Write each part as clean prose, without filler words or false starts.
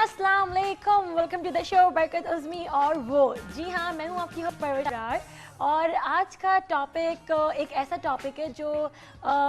अस्सलाम वालेकुम, welcome to the show बरकत उज़्मी और वो। जी हाँ, मैं हूँ आपकी परवरदिगार और आज का टॉपिक एक ऐसा टॉपिक है जो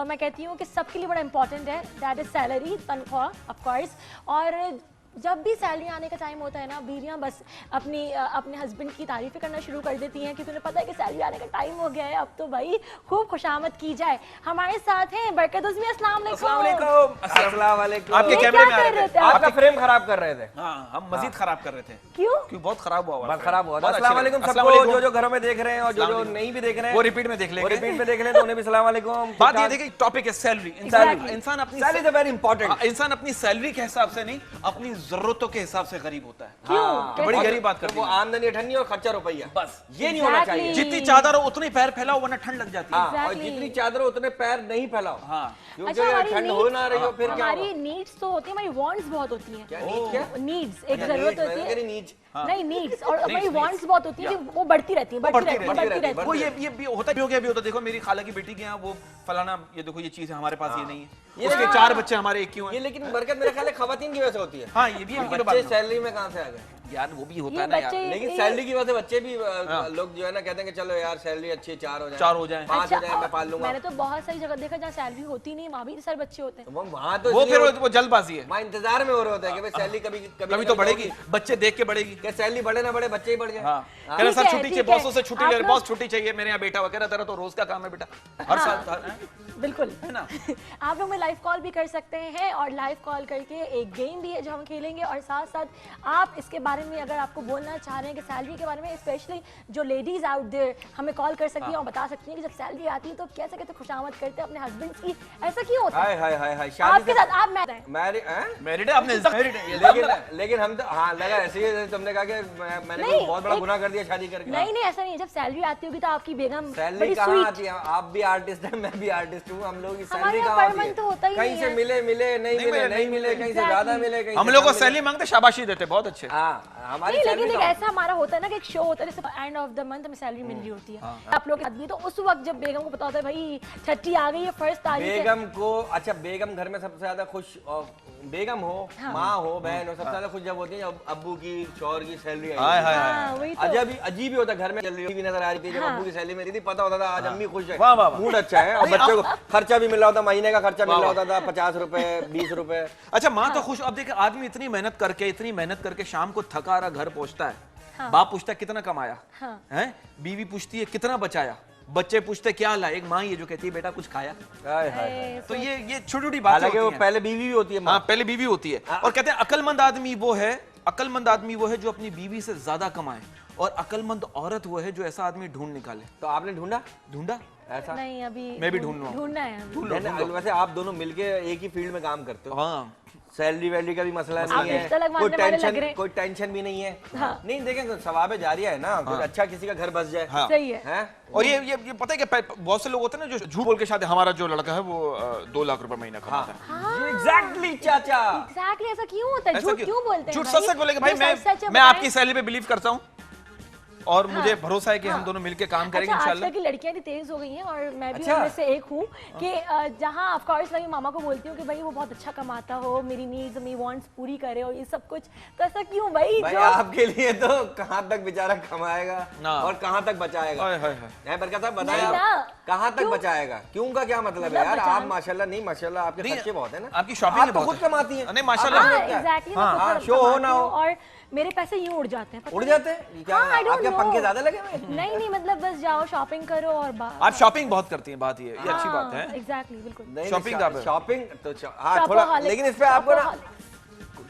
मैं कहती हूँ कि सबके लिए बड़ा इंपॉर्टेंट है, दैट इज़ सैलरी, तनख्वाह ऑफ कोर्स। और जब भी सैलरी आने का टाइम होता है ना, बीवियाँ बस अपने हस्बैंड की तारीफ़ें करना शुरू कर देती हैं क्योंकि उन्हें पता है कि सैलरी आने का टाइम हो गया है, अब तो भाई खूब खुशामद की जाए। हमारे साथ हैं बरकत उज़्मी। अस्सलाम वालेकुम। अस्सलाम वालेकुम। आपके कैमरे में आ रहे थे, आपका फ्रेम खराब कर रहे थे। हाँ, हम मजीद खराब कर रहे थे। क्यों बहुत खराब हुआ, बहुत खराब हुआ। अस्सलाम वालेकुम अस्सलाम सबको, वालेकुम। जो घरों में देख रहे हैं और जो नहीं भी देख रहे हैं वो रिपीट में देख लेंगे। रिपीट में देख लें तो उन्हें भी सलाम वालेकुम। बात ये देखिए, टॉपिक है सैलरी। इंसान अपनी सैलरी इज वेरी इंपॉर्टेंट। इंसान अपनी सैलरी के हिसाब से नहीं, अपनी जरूरतों के हिसाब से गरीब होता है। क्यों? बड़ी गरीब बात करते वो हैं। आमदनी अठन्नी और खर्चा रुपया, बस ये नहीं होना चाहिए। जितनी चादर हो उतनी पैर फैलाओ वरना ठंड लग जाती है। हाँ, और जितनी चादर हो उतने पैर नहीं फैलाओ। हाँ, क्योंकि ठंड हो ना रही हो फिर क्या हमारी नीड्स तो होती है, हमारी वांट्स बहुत होती हैं। क्या नीड्स? क्या नीड्स एक जरूरत होती है, नीड्स? नहीं नीड्स, और हमारी वांट्स बहुत होती है, वो बढ़ती रहती है, बढ़ती रहती है। वो ये भी होता है, भी होता। देखो मेरी खाला की बेटी के यहाँ वो फलाना, ये देखो ये चीज है, हमारे पास ये नहीं है। उसके 4 बच्चे, हमारे एक क्यों है? ये लेकिन बरकत मेरे ख्याल है खवातीन की वजह से होती है। हाँ, ये भी बच्चे सैलरी में कहाँ से आ गए यार, वो भी होता है ना यार। लेकिन सैलरी की वजह से बच्चे भी लोग जो है ना कहते हैं कि चलो यार सैलरी अच्छी है, 4 हो जाए, 5 हो जाए, मैं पाल लूंगा। मैंने तो बहुत सारी जगह देखा जहाँ सैलरी होती नहीं, वहाँ भी सारे बच्चे होते हैं। वहाँ तो वो फिर वो जल्दबाजी है। वहाँ इंतजार में हो रहे होते हैं कि भाई सैलरी कभी तो बढ़ेगी, बच्चे देख के बढ़ेगी। क्या सैलरी बढ़े ना बढ़े, बच्चे ही बढ़ जाए। कह रहा सर छुट्टी चाहिए, बॉसों से छुट्टी ले, बॉस छुट्टी चाहिए, मेरे यहाँ बेटा वगैरह, तेरा तो रोज का काम है बेटा, हर साल। बिल्कुल है ना। आप लोग में लाइव कॉल भी कर सकते हैं और लाइव कॉल करके एक गेम भी है जो हम खेलेंगे, और साथ साथ आप इसके बारे में अगर आपको बोलना चाह रहे हैं कि सैलरी के बारे में, स्पेशली जो लेडीज आउट देयर हमें कॉल कर सकती हैं और बता सकती हैं कि जब सैलरी आती है तो कैसे कैसे खुशामद करते हैं अपने हस्बैंड की, ऐसा क्यों होता है? हाय हाय हाय, आपके साथ आप मैरिड है आपने? लेकिन हम तो हाँ लगा ऐसे ही तुमने कहा कि मैंने कोई बहुत बड़ा गुनाह कर दिया शादी करके। नहीं नहीं, ऐसा नहीं है। जब सैलरी आती होगी तो आपकी बेगम सैलरी कहाँ आती है? आप भी आर्टिस्ट हैं, मैं भी आर्टिस्ट हूँ, हम लोग की सैलरी हमारे कहाँ पर मन तो होता ही कहीं से मिले नहीं मिले, कहीं से ज्यादा मिले, कहीं हम लोग को सैलरी मांगते शाबाशी देते, बहुत अच्छे। हमारी लेकिन एक ऐसा हमारा होता है ना कि एक शो होता है जैसे एंड ऑफ द मंथ हमें सैलरी मिल रही होती है आप लोग के आदमी, तो उस वक्त जब बेगम को पता होता है भाई छठी आ गई है, फर्स्ट तारीख है, बेगम को, अच्छा बेगम घर में सबसे ज्यादा खुश, बेगम हो, माँ हो, बहन हो, सबसे ज्यादा खुश जब होती है जब अब्बू की, शौहर की सैलरी आई। अजीब ही होता, घर में टीवी नजर आ रही थी जब अब्बू की सैलरी मिली थी, पता होता था आज अम्मी खुश है, मूड अच्छा है, और बच्चों को खर्चा भी मिल रहा होता, महीने का खर्चा मिल रहा होता था 50 रुपए 20 रुपए। अच्छा, माँ तो खुश। अब देखिए आदमी इतनी मेहनत करके शाम को थका रहा घर पहुंचता है, बाप पूछता है कितना कमाया है, बीवी पूछती है कितना बचाया, बच्चे पूछते क्या ला, एक माँ ये जो कहती है बेटा कुछ खाया। तो ये छोटी छोटी बातें होती हैं। पहले बीवी भी होती है। हाँ, पहले बीवी होती है। और कहते हैं अक्लमंद आदमी वो है जो अपनी बीवी से ज्यादा कमाए, और अक्लमंद औरत वो है जो ऐसा आदमी ढूंढ निकाले। तो आपने ढूंढा ऐसा? नहीं, अभी मैं भी ढूंढना है। वैसे आप दोनों मिलके एक ही फील्ड में काम करते हो। हाँ, सैलरी वैलरी का भी मसला नहीं है, कोई टेंशन भी नहीं है। नहीं देखें, सवाब जारिया है ना, कुछ अच्छा किसी का घर बस जाए। सही है। और ये पता है कि बहुत से लोग होते हैं ना जो झूठ बोल के शादी, हमारा जो लड़का है वो 2 लाख रुपए महीना कमाता है। एग्जैक्टली चाचा, एग्जैक्टली ऐसा क्यों होता है? झूठ क्यों बोलते हैं? झूठ सच बोलेंगे भाई, मैं आपकी सैलरी पे बिलीव करता हूँ और मुझे भरोसा है कि हम दोनों मिलके काम करेंगे इंशाल्लाह। आजकल की लड़कियां भी तेज हो गई हैं और मैं भी उनमें से एक हूँ कि जहाँ ऑफ कोर्स मैं मामा को बोलती हूँ कि भाई वो बहुत अच्छा कमाता हो, मेरी नीड्स मेरी वांट्स पूरी करे और ये सब कुछ, तो ऐसा क्यों भाई? आपके लिए तो कहाँ तक बेचारा कमाएगा और कहाँ तक बचाएगा? बरकत साहब बताया कहाँ तक बचाएगा, क्यों का क्या मतलब है यार? आप माशाल्लाह, नहीं माशाल्लाह आपके खर्चे बहुत है ना, आपकी शॉपिंग तो खुद कमाती है। नहीं माशाल्लाह, एग्जैक्टली, शो हो ना हो, और मेरे पैसे यूं उड़ जाते हैं। उड़ जाते हैं क्या? आपके पंखे ज्यादा लगे हुए? नहीं मतलब बस जाओ शॉपिंग करो और आप शॉपिंग बहुत करती हैं, बात ये अच्छी बात है। एग्जैक्टली, बिल्कुल। शॉपिंग तो हाँ थोड़ा, लेकिन इस पे आपको ना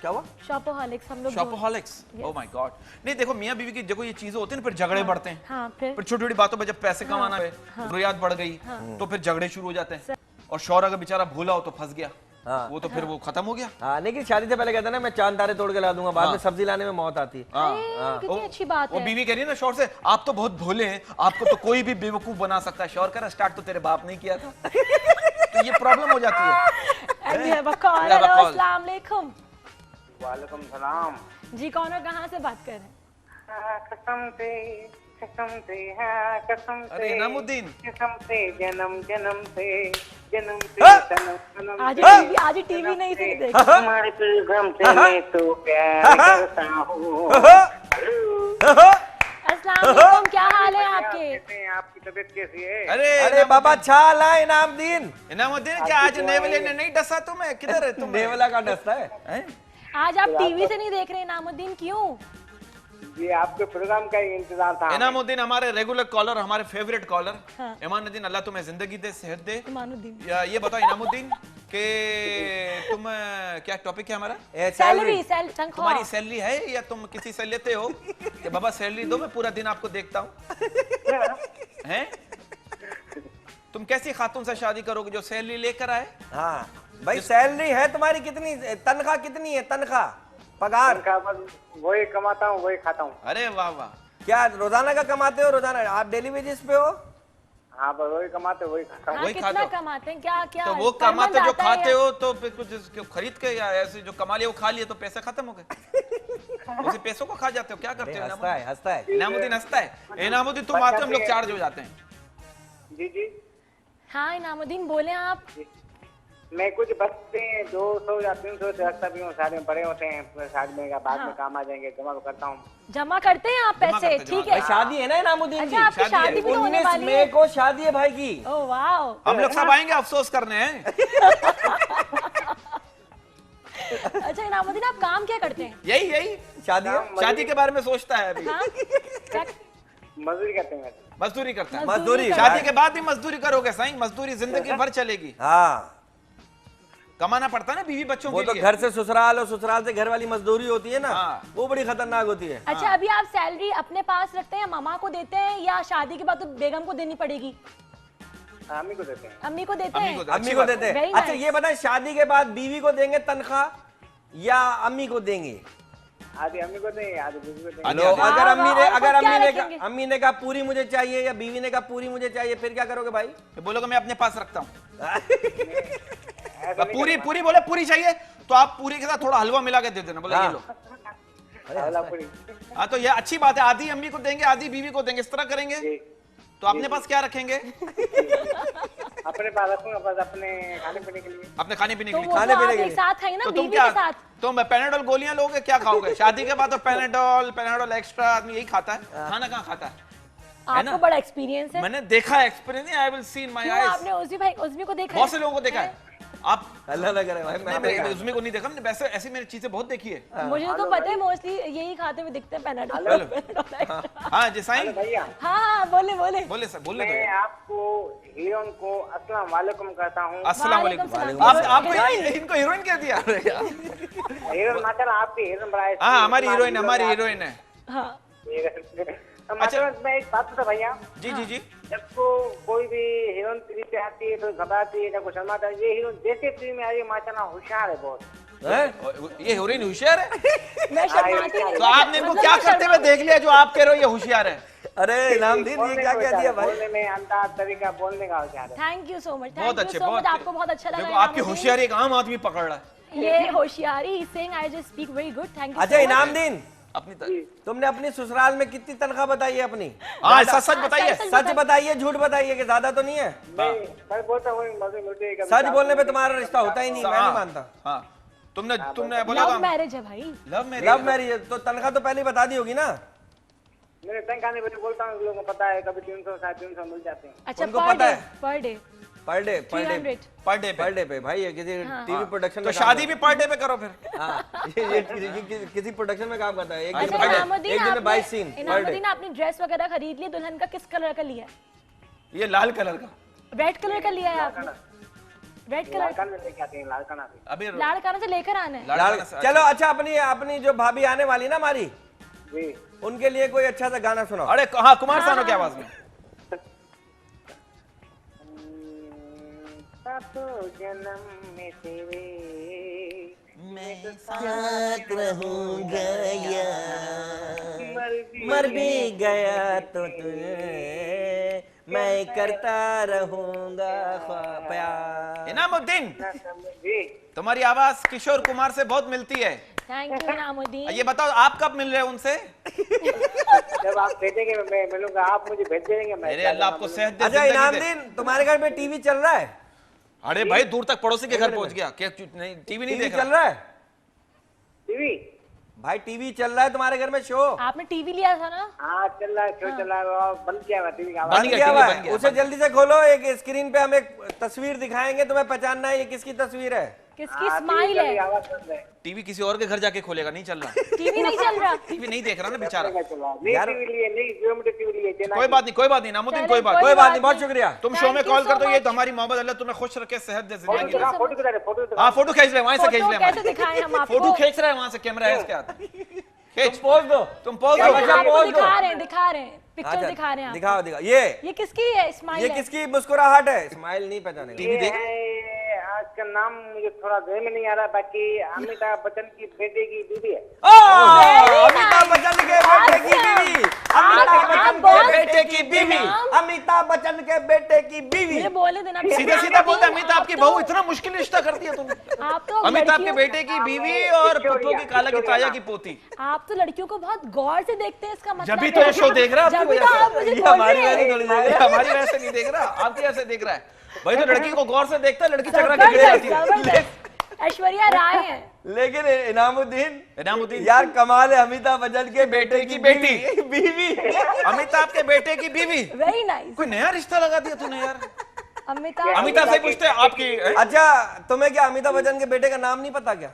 क्या हुआ? शॉपोहॉलिक्स हम लोग। शॉपोहॉलिक्स, ओह माय गॉड। नहीं देखो मियां बीवी की देखो ये चीजें होती हैं, फिर झगड़े बढ़ते हैं। हाँ, फिर छोटी छोटी बातों पे जब पैसे कमाना है, जरूरियात बढ़ गई तो फिर झगड़े शुरू हो जाते हैं, और शौहर अगर बेचारा भूला हो तो फंस गया, वो तो फिर वो खत्म हो गया। हाँ, लेकिन शादी से पहले कहता है ना मैं चांद तारे तोड़ के ला दूंगा, बाद में सब्जी लाने में मौत आती है। कितनी अच्छी बात है। वो बीवी कह रही है ना शौहर से, आप तो बहुत भोले हैं, आपको तो कोई भी बेवकूफ बना सकता है। शौहर कह रहा स्टार्ट तो तेरे बाप ने किया था। तो ये प्रॉब्लम हो जाती है। अस्सलाम वालेकुम। वालेकुम सलाम जी, कौन और कहाँ से बात कर रहे हैं? कसम से अरे इनामुद्दीन, कसम से जन्म जन्म से जन्म से सनम सनम आज टीवी नहीं से देख। तुम्हारे पेगम से मैं तो प्यार करता हूँ। अस्सलाम वालेकुम, क्या हाल है आपके? कैसे हैं? आपकी तबीयत कैसी है? अरे बाबा छाल है इनामुद्दीन। इनामुद्दीन क्या आज नेवले ने नहीं डसा तुम्हें? किधर है तुम? नेवला का डसता है, हैं? आज आप टीवी से नहीं देख रहे इनामुद्दीन, क्यों? जी आपके प्रोग्राम का ही इंतजार था। इनामुद्दीन हमारे रेगुलर कॉलर, हमारे फेवरेट कॉलर। हाँ। इमानुद्दीन, अल्लाह तुम्हें जिंदगी दे, सेहत दे। इमानुद्दीन, ये बताओ इनामुद्दीन कि तुम क्या टॉपिक है हमारा? सैलरी तनख्वाह तुम्हारी सैलरी है या तुम किसी से लेते हो कि बाबा सैलरी दो, मैं पूरा दिन आपको देखता हूँ? हैं? तुम कैसी खातून से शादी करोगे जो सैलरी लेकर आए? हाँ भाई, सैलरी है तुम्हारी कितनी? तनख्वाह कितनी है? तनख्वाह, पगार? वही कमाता हूँ वही खाता हूँ। अरे वाह वाह। क्या रोजाना का कमाते हो? रोजाना आप डेली वेजेस पे हो? हाँ बस वही कमाते वही खाता हूँ। हाँ, वही कितना खाते हो? कमाते हैं? क्या क्या तो वो per month कमाते जो आता है खाते या- हो तो फिर कुछ खरीद के या ऐसे जो कमा लिया वो खा लिया तो पैसे खत्म हो गए? उसी पैसों को खा जाते हो? क्या करते हो? हंसता है, हंसता है। इनामुद्दीन हंसता है। इनामुद्दीन तुम आते हो, हम लोग चार्ज हो जाते हैं। जी जी हाँ इनामुद्दीन बोले आप। मैं कुछ बचते हैं 200 या 300 से रखता भी हूँ, सारे में पड़े होते हैं, शादी में बाद में काम आ जाएंगे, जमा करता हूँ। जमा करते हैं आप जमा पैसे? करते, ठीक जमा है। शादी है ना इनामुद्दीन की? अच्छा आपकी शादी है। शादी भी तो होने 19 वाली मई है। को शादी है भाई की। Oh wow. हम लोग सब आएंगे अफसोस करने हैं। अच्छा इनामुद्दीन आप काम क्या करते हैं? यही शादी है? शादी के बारे में सोचता है अभी। हाँ क्या- मजदूरी करते हैं। मजदूरी करता है। मजदूरी। शादी के बाद भी मजदूरी करोगे साईं? मजदूरी जिंदगी भर चलेगी। हाँ, कमाना पड़ता है ना बीवी बच्चों वो के तो लिए। घर से ससुराल और ससुराल से घर वाली मजदूरी होती है ना, हाँ। वो बड़ी खतरनाक होती है। अच्छा अभी आप सैलरी अपने पास रखते हैं, मामा को देते हैं या शादी के बाद तो बेगम को देनी पड़ेगी? अम्मी को देते हैं। अम्मी को देते अम्मी हैं? को दे- अम्मी अच्छी को बात देते हैं। Very अच्छा nice. ये बताएं, शादी के बाद बीवी को देंगे तनख्वाह या अम्मी को देंगे? आधी अम्मी को देंगे आधी बीवी को देंगे। आधी- लो, आधी- अगर वाह, अम्मी ने वाह, और अगर खुद क्या अम्मी ने रखेंगे? अम्मी ने कहा पूरी मुझे चाहिए या बीवी ने कहा पूरी मुझे चाहिए, फिर क्या करोगे भाई? तो बोलोगे मैं अपने पास रखता हूँ। ऐसा नहीं पूरी करना। पूरी बोले पूरी चाहिए तो आप पूरी के साथ थोड़ा हलवा मिला के दे देना, बोले ये हाँ। लो। अल्लाह पूरी। हाँ तो ये अच्छी बात है, आधी अम्मी को देंगे आधी बीवी को देंगे, इस तरह करेंगे। जी तो अपने पास क्या रखेंगे? अपने पास रखूंगा बस अपने खाने पीने के लिए। अपने खाने पीने तो के लिए। वो खाने तो पीने आप के एक लिए। साथ खाएंगे ना तो तुम बीवी क्या, के साथ। तुम पेनाडोल गोलियां लोगे क्या खाओगे? शादी के बाद तो पेनाडोल एक्स्ट्रा आदमी यही खाता है, खाना कहाँ खाता है? है ना? आपको बड़ा एक्सपीरियंस है। मैंने देखा experience, I will see in my क्यों आईज। आपने उज़्मी को देखा है? बहुत से लोगों को देखा है। आप अल्लाह ना करे भाई, नहीं, मैं मैंने उज़्मी को नहीं देखा, मैंने वैसे ऐसी मैंने चीजें बहुत देखी है। मुझे तो पता है मोस्टली यही खाते हुए दिखते हैं हेलो। पेनाडोल। हाँ जी साईं, भैया हाँ बोले बोले। बोले सर, बोले मैं तो। आपको हीरोइन को अस्सलाम वालेकुम कहता हूँ। अस्सलाम वालेकुम वालेकुम। सलाम। आपको इनको हीरोइन कह दिया? अरे यार। हीरोइन माशाल्लाह आपकी हीरोइन बड़ा हाँ हमारी हीरोइन है। हाँ मतलब मैं एक बात बता भैया, जी जी जी। जब को कोई भी हीरोइन टीवी पे आती है तो घबराती है, जब को शर्माता है, ये हीरोइन जैसे टीवी में आ रही है माशाल्लाह होशियार है बहुत। हैं? ये हीरोइन होशियार है? मैं शर्माती नहीं। तो आपने इनको मतलब क्या मैं करते हुए देख लिया जो आप कह रहे हो ये होशियार है? अरे इनामुद्दीन ये क्या कह दिया भाई? बोलने में अंदाज तरीका बोलने का होशियार है। Thank you so much. बहुत अच्छे, बहुत आपको बहुत अच्छा लगा। देखो आपकी इनामुद्दीन। होशियारी एक आम आदमी पकड़ रहा है ये होशियारी saying I just speak very good. Thank you. अच्छा इनामुद्दीन, अपनी तुमने अपनी ससुराल में कितनी तनख्वाह बताई है अपनी? हाँ सच सच बताइए। सच बताइए, झूठ बताइए कि ज्यादा तो नहीं है? मैं बोलता हूँ मजे मिलते हैं कभी। सच बोलने पे तुम्हारा रिश्ता होता ही नहीं, मैं नहीं मानता। हाँ तुमने बोला लव था मैरिज है भाई। Love marriage. लव मैरिज तो तनख्वाह तो पहले ही बता दी होगी ना? मेरे तनख्वाह नहीं बोलता हूँ, लोगों को पता है कभी 300 350 मिल जाते हैं। अच्छा उनको पर पता डे है? Per day per day 300। Per day पे भाई, ये किसी टीवी प्रोडक्शन तो में शादी भी पर डे पे करो फिर। हाँ, ये किसी प्रोडक्शन में काम करता है। एक दिन अच्छा में Inamuddin 22 scene per day. Inamuddin आपने ड्रेस वगैरह खरीद ली, दुल्हन का किस कलर का लिया है? ये लाल कलर का। रेड कलर का लिया है आपने? रेड कलर लालकान में लेके आते हैं, लालकाना से। अभी लाल कलर से लेकर आना है। लाल, चलो अच्छा, अपनी अपनी जो भाभी आने वाली ना हमारी, जी उनके लिए कोई अच्छा सा गाना सुनाओ। अरे हाँ कुमार सानू की आवाज में। सातों जन्म में तेरे मैं साथ रहूंगा या मर मर भी गया तो तुझे मैं करता रहूंगा प्यार। इनामुद्दीन, जी तुम्हारी आवाज किशोर कुमार से बहुत मिलती है। Thank you Inamuddin. ये बताओ आप कब मिल रहे हो उनसे? जब आप भेजेंगे मैं मिलूंगा, आप मुझे भेज देंगे मैं। अरे अल्लाह आपको सेहत दे, अच्छा जिंदगी दे। इनामुद्दीन, तुम्हारे घर में टीवी चल रहा है? अरे भाई दूर तक पड़ोसी के घर पहुंच गया क्या? नहीं टीवी नहीं देख चल रहा है? टीवी भाई टीवी चल रहा है तुम्हारे घर में शो? आपने टीवी लिया था ना? हाँ चल रहा है, शो चल रहा है, वो बंद किया हुआ टीवी का। बन गया, क्या टीवी हुआ बन है? गया, उसे बन जल्दी से खोलो, एक स्क्रीन पे हम एक तस्वीर दिखाएंगे, तुम्हें पहचानना है ये किसकी तस्वीर है। किसकी स्माइल है? आवाज बंद है। टीवी किसी और के घर जाके खोलेगा, नहीं चल रहा। टीवी नहीं चल रहा। टीवी नहीं देख रहा ना बेचारा। नहीं टीवी लिए, नहीं जियोमेट्री टीवी लिए, चेन्नई। कोई बात नहीं, कोई बात नहीं नामुद्दीन, कोई बात कोई बात नहीं, बहुत शुक्रिया। तुम शो में Thank you कॉल कर so दो, ये much. तो हमारी मोहब्बत, अल्लाह तुम्हें खुश रखे, सेहत दे फोटो जिंदगी। दिखा, फोटो दिखा, फोटो दिखा। हाँ फोटो खींच ले, वहां से खींच फोटो ले, कैसे दिखाएं हम आपको? फोटो खींच रहा है वहां से, कैमरा है इसके हाथ। खींच, पोज दो, तुम पोज क्या दो। बचा? आपको पोज दो। दिखा रहे हैं, पिक्चर अच्छा, दिखा रहे हैं दिखाओ आपको। दिखाओ, ये किसकी है स्माइल? ये किसकी मुस्कुराहट है? स्माइल नहीं पहचाने। टीवी देख। आज का नाम मुझे थोड़ा देर में नहीं आ रहा, बाकी अमिताभ बच्चन की बेटे की बीवी है। अमिताभ बच्चन के बेटे की बीवी, अमिताभ बच्चन के बेटे की बीवी, अमिताभ बच्चन के बेटे की बीवी। मुझे बोलने देना। सीधे सीधा बोलते, अमिताभ की बहू, इतना मुश्किल रिश्ता कर दिया तुमने। आप तो अमिताभ के लड़कियों- बेटे की बीवी और पुप्पो की काला की ताया की पोती। आप तो लड़कियों को बहुत गौर से देखते हैं, इसका मतलब जब भी तो ये शो देख रहा है जब आपकी भी तो वजह आप से। मुझे ये बोल हमारी रहे वजह से हैं। थोड़ी देख रहा है। हमारी वजह से नहीं देख रहा, आपकी वजह से देख रहा है। भाई तो लड़की को गौर से देखता है, लड़की झगड़ा के गिर जाती है। जबरदस्त। ऐश्वर्या राय है। लेकिन इनामुद्दीन इनामुद्दीन यार कमाल है, अमिताभ बच्चन के बेटे की बेटी, बीवी। अमिताभ के बेटे की बीवी। Very nice. कोई नया रिश्ता लगा दिया तूने यार। अमिताभ से पूछते हैं आपकी। अच्छा तुम्हें क्या अमिताभ बच्चन के बेटे का नाम नहीं पता क्या?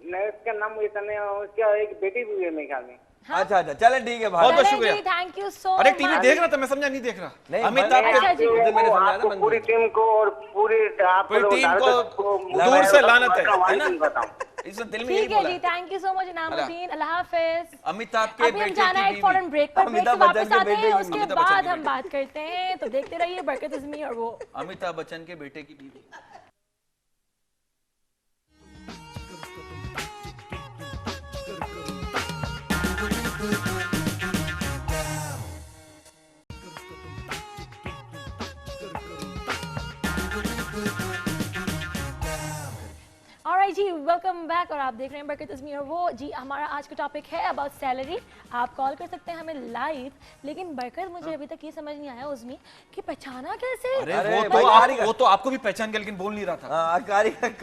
नहीं उसका नाम मुझे तने, उसका एक बेटी भी है मेरे ख्याल में। अच्छा अच्छा, चले ठीक है भाई। बहुत बहुत शुक्रिया। थैंक यू सो अरे टीवी देख रहा था, मैं समझा नहीं देख रहा। नहीं, अमिताभ मैंने- के अच्छा जी। उस दिन मैंने समझाया आपको था, मन पूरी में। टीम को और पूरी पूरी टीम को दूर से लानत है ना? बताऊं इस दिल में यही ठीक है बोला जी, है। Thank you so much Inamuddin, Allah हाफिज। अमिताभ के अभी हम बेटे जाना है की एक फौरन बीवी। ब्रेक पर, ब्रेक से अमिताभ बच्चन वापस के आते बेटे हैं, की- उसके अमिताभ बच्चन बाद की हम बात करते हैं, तो देखते रहिए बरकत इज़मी और वो। अमिताभ बच्चन के बेटे की बीवी। ऑलराइट जी, वेलकम बैक और आप देख रहे हैं बरकत इज़मी और वो। जी हमारा आज का टॉपिक है अबाउट सैलरी। आप कॉल कर सकते हैं हमें लाइव, लेकिन बरकत मुझे अभी तक ये समझ नहीं आया उज़मी कि पहचाना कैसे? अरे वो तो आपको भी पहचान गया, लेकिन बोल नहीं रहा था। हाँ,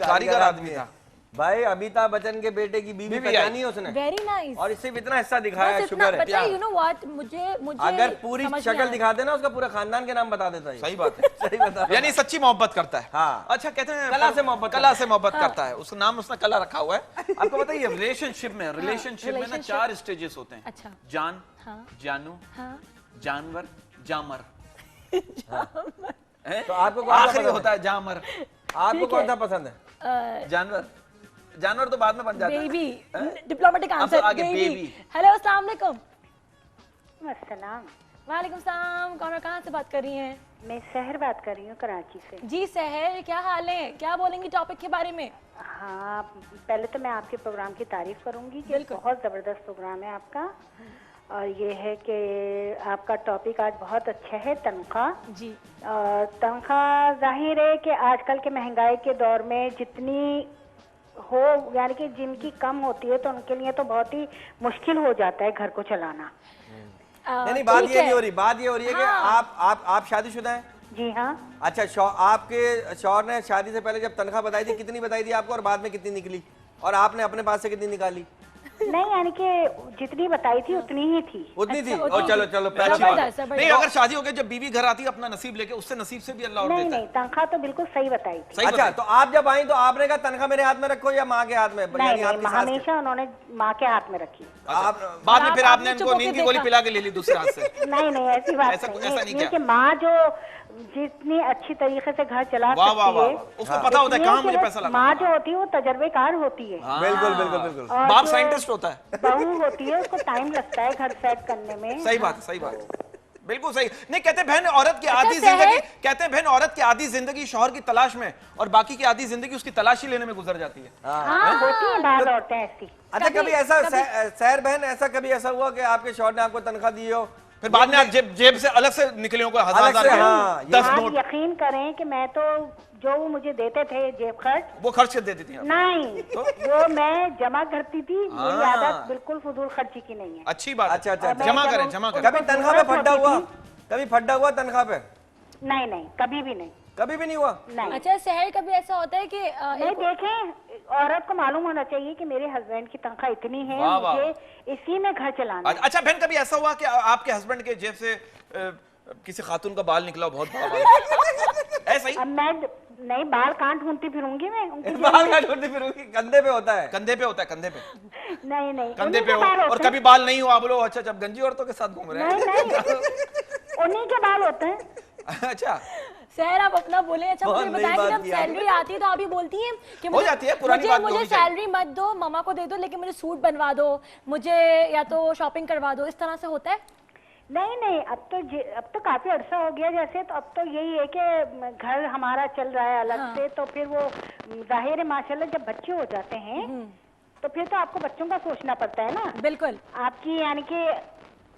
कारीगर आदमी था भाई। अमिताभ बच्चन के बेटे की बीवी बीवी पहचानी है उसने, वेरी नाइस। और सिर्फ इतना हिस्सा दिखाया है, शुक्र है। यू नो व्हाट, मुझे अगर पूरी समझ नहीं शक्ल आया। दिखा देना, उसका पूरा खानदान के नाम बता देता है। सही बात है। सही बता। यानी सच्ची मोहब्बत करता है। हाँ। अच्छा कहते हैं कला से मोहब्बत कला से मोहब्बत करता है। उसका नाम उसने कला रखा हुआ है। आपको बताइए रिलेशनशिप में ना relationship। 4 स्टेजेस होते हैं। अच्छा। जान, हाँ। जानू, हाँ। जानवर, जामर। तो आपको कौन सा आखिरी पसंद होता है जामर। आपको कौन सा पसंद है? जानवर, जानवर तो बाद में बन जाता है। बेबी, डिप्लोमेटिक अब तो आंसर, आगे बेबी। baby। हेलो, अस्सलाम वालेकुम। अस्सलाम। वालेकुम सलाम। कौन और कहाँ से बात कर रही हैं? मैं सहर बात कर रही हूँ कराची से। जी सहर, क्या हाल है? क्या बोलेंगी टॉपिक के बारे में? हाँ, पहले तो मैं आपके प्रोग्राम की तारीफ करूँगी कि बिल्कुल। बहुत ज़बरदस्त प्रोग्राम है आपका, और ये है कि आपका टॉपिक आज बहुत अच्छा है, तनख्वाह। जी। तनख्वाह जाहिर है कि आजकल के महंगाई के दौर में जितनी हो, यानी कि जिनकी कम होती है तो उनके लिए तो बहुत ही मुश्किल हो जाता है घर को चलाना। नहीं बात ठीक ये है। नहीं हो रही, बात ये हो रही है कि हाँ। आप शादीशुदा हैं? जी हाँ। अच्छा, आपके शौहर ने शादी से पहले जब तनख्वाह बताई थी, कितनी बताई थी आपको, और बाद में कितनी निकली, और आपने अपने पास से कितनी निकाली? नहीं, यानी कि जितनी बताई थी उतनी ही थी। उतनी थी? अच्छा, और उतनी चलो थी। चलो पहली जबरदस्त, बात। जबरदस्त। नहीं, अगर शादी हो गई, जब बीवी घर आती है अपना नसीब लेके, उससे नसीब से भी अल्लाह और नहीं देता है। नहीं, तनख्वाह तो बिल्कुल सही बताई थी। सही अच्छा, बताइए। तो आप जब आई तो आपने कहा तनख्वाह मेरे हाथ में रखो या माँ के हाथ में? नहीं यानी नहीं, आपकी सास के? हमेशा उन्होंने माँ के हाथ में रखी। आप बाद में फिर आपने आपने इनको चुप नींद होके की गोली देखा। पिला के ले ली दूसरे हाथ से। नहीं नहीं, ऐसी बात ऐसा नहीं नहीं है, किया। इसलिए कि माँ जो जितनी अच्छी तरीके से घर चला वाह वाह सकती वाह है, वाह। उसको पता होता है इसलिए कहाँ कि मुझे वो पैसा लगाना माँ है। जो होती है वो तजर्बेकार होती है। बिल्कुल बिल्कुल बिल्कुल। और बाप जो साइंटिस्ट होता है। बहू होती है उसको टाइम लगता है घर सेट करने में। सही बात, सही बात, बिल्कुल सही। नहीं, कहते हैं बहन औरत की आधी सहर? जिंदगी, कहते हैं बहन औरत की आधी जिंदगी शौहर की तलाश में और बाकी की आधी जिंदगी उसकी तलाशी लेने में गुजर जाती है। हाँ, होती है बाहर औरतें ऐसी। अच्छा, कभी ऐसा सैर बहन, ऐसा कभी ऐसा हुआ कि आपके शौहर ने आपको तनख्वाह दी हो, फिर बाद में आप जेब से अलग से निकले हो, कोई अलग हजार से? हजार हाँ, के 10 आप नोट, यकीन करें कि मैं तो जो वो मुझे देते थे जेब खर्च, वो खर्च कर देती थी आप। नहीं वो मैं जमा करती थी। मेरी हाँ। आदत बिल्कुल फजूल खर्ची की नहीं है। अच्छी बात है। अच्छा अच्छा अच्छा। जमा मैं करें, जब जमा करें। कभी तनख्वाह पे फड्डा हुआ? कभी फड्डा हुआ तनख्वाह पे? नहीं नहीं, कभी भी नहीं। कभी भी नहीं हुआ? नहीं अच्छा शहर कभी ऐसा होता है कि नहीं, देखें औरत को मालूम होना चाहिए कि मेरे हस्बैंड की तनख्वाह इतनी है, वाह, वाह। मुझे इसी में घर चलाना है। अच्छा बहन, कभी ऐसा हुआ कि आपके हस्बैंड के जेब से किसी खातून का बाल निकला, बहुत बड़ा बाल? ऐसा ही? अब मैं नहीं बाल कान ढूंढती फिरूंगी मैं उनकी जेब बाल में। का ढूंढती फिरूंगी, कंधे पे होता है। कंधे पे होता है, कंधे पे, नहीं नहीं कंधे उन्हीं पे के हो। बाल और होते कभी बाल नहीं हुआ, बोलो अच्छा जब गंजी औरतों के साथ घूम रहे हैं। हैं। नहीं नहीं उन्हीं के बाल होते हैं। अच्छा, सर आप अपना बोले। अच्छा बहुत मुझे नई बताएं कि बात जब की आपने। सैलरी आती है तो आप ही बोलती हैं कि हो जाती है, पुरानी बात भी मुझे होनी चाहिए। सैलरी मत दो, मामा को दे दो, लेकिन मुझे सूट बनवा दो, मुझे या तो शॉपिंग करवा दो, इस तरह से होता है? नहीं नहीं अब तो काफी अरसा हो गया, जैसे तो अब तो यही है कि घर हमारा चल रहा है अलग से, तो फिर वो जाहिर है माशाल्लाह जब बच्चे हो जाते हैं तो फिर तो आपको बच्चों का सोचना पड़ता है ना। बिल्कुल। आपकी यानी कि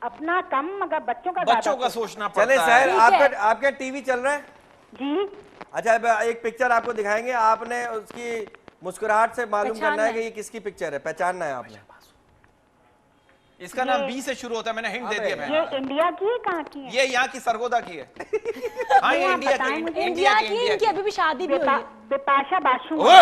अपना कम मगर बच्चों का बच्चों ज्यादा का सोचना पड़ता चले है। सर, ठीक है। आपका टीवी चल रहा है? जी अच्छा अब एक पिक्चर आपको दिखाएंगे, आपने उसकी मुस्कुराहट से मालूम पहचानना करना है कि है। ये किसकी पिक्चर है, पहचानना है आपने। इसका नाम बी से शुरू होता है, मैंने हिंट दे दिया ये बहन। इंडिया की है, कहाँ की है? ये यहाँ की सरगोदा की है। हाँ ये आप इंडिया बताएं की, मुझे। इंडिया की, इंडिया इनकी अभी भी शादी भी हुई है। बिपाशा बासु। ओए,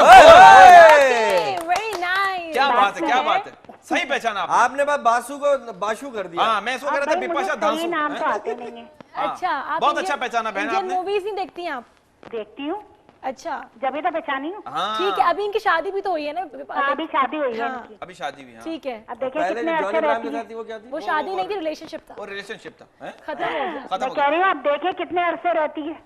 वेरी नाइस। क्या बात है, क्या में बात है, सही पहचाना आपने। आपने बस बासु को बाशु कर दिया। हाँ मैं सो कह रहा था बिपाशा धांसू। नाम तो आते नहीं है। अच्छा आप बहुत अच्छा पहचाना बहन इंडियन आपने। मूवीज नहीं देखती हैं आप? देखती हूँ, अच्छा जब भी तो पहचानी हूँ। हाँ ठीक है, अभी इनकी शादी भी तो हुई है ना? अभी शादी हुई है हाँ। इनकी। अभी शादी हुई है। ठीक है, अब देखिए पहले कितने जो जॉनी अरसे इब्राहिम रहती के है। साथ थी वो क्या थी? वो शादी नहीं थी, रिलेशनशिप था, और रिलेशनशिप था, हैं? खत्म हो गया। खत्म मैं हो कह गया। रही हूँ आप देखिए कितने अरसे रहती है।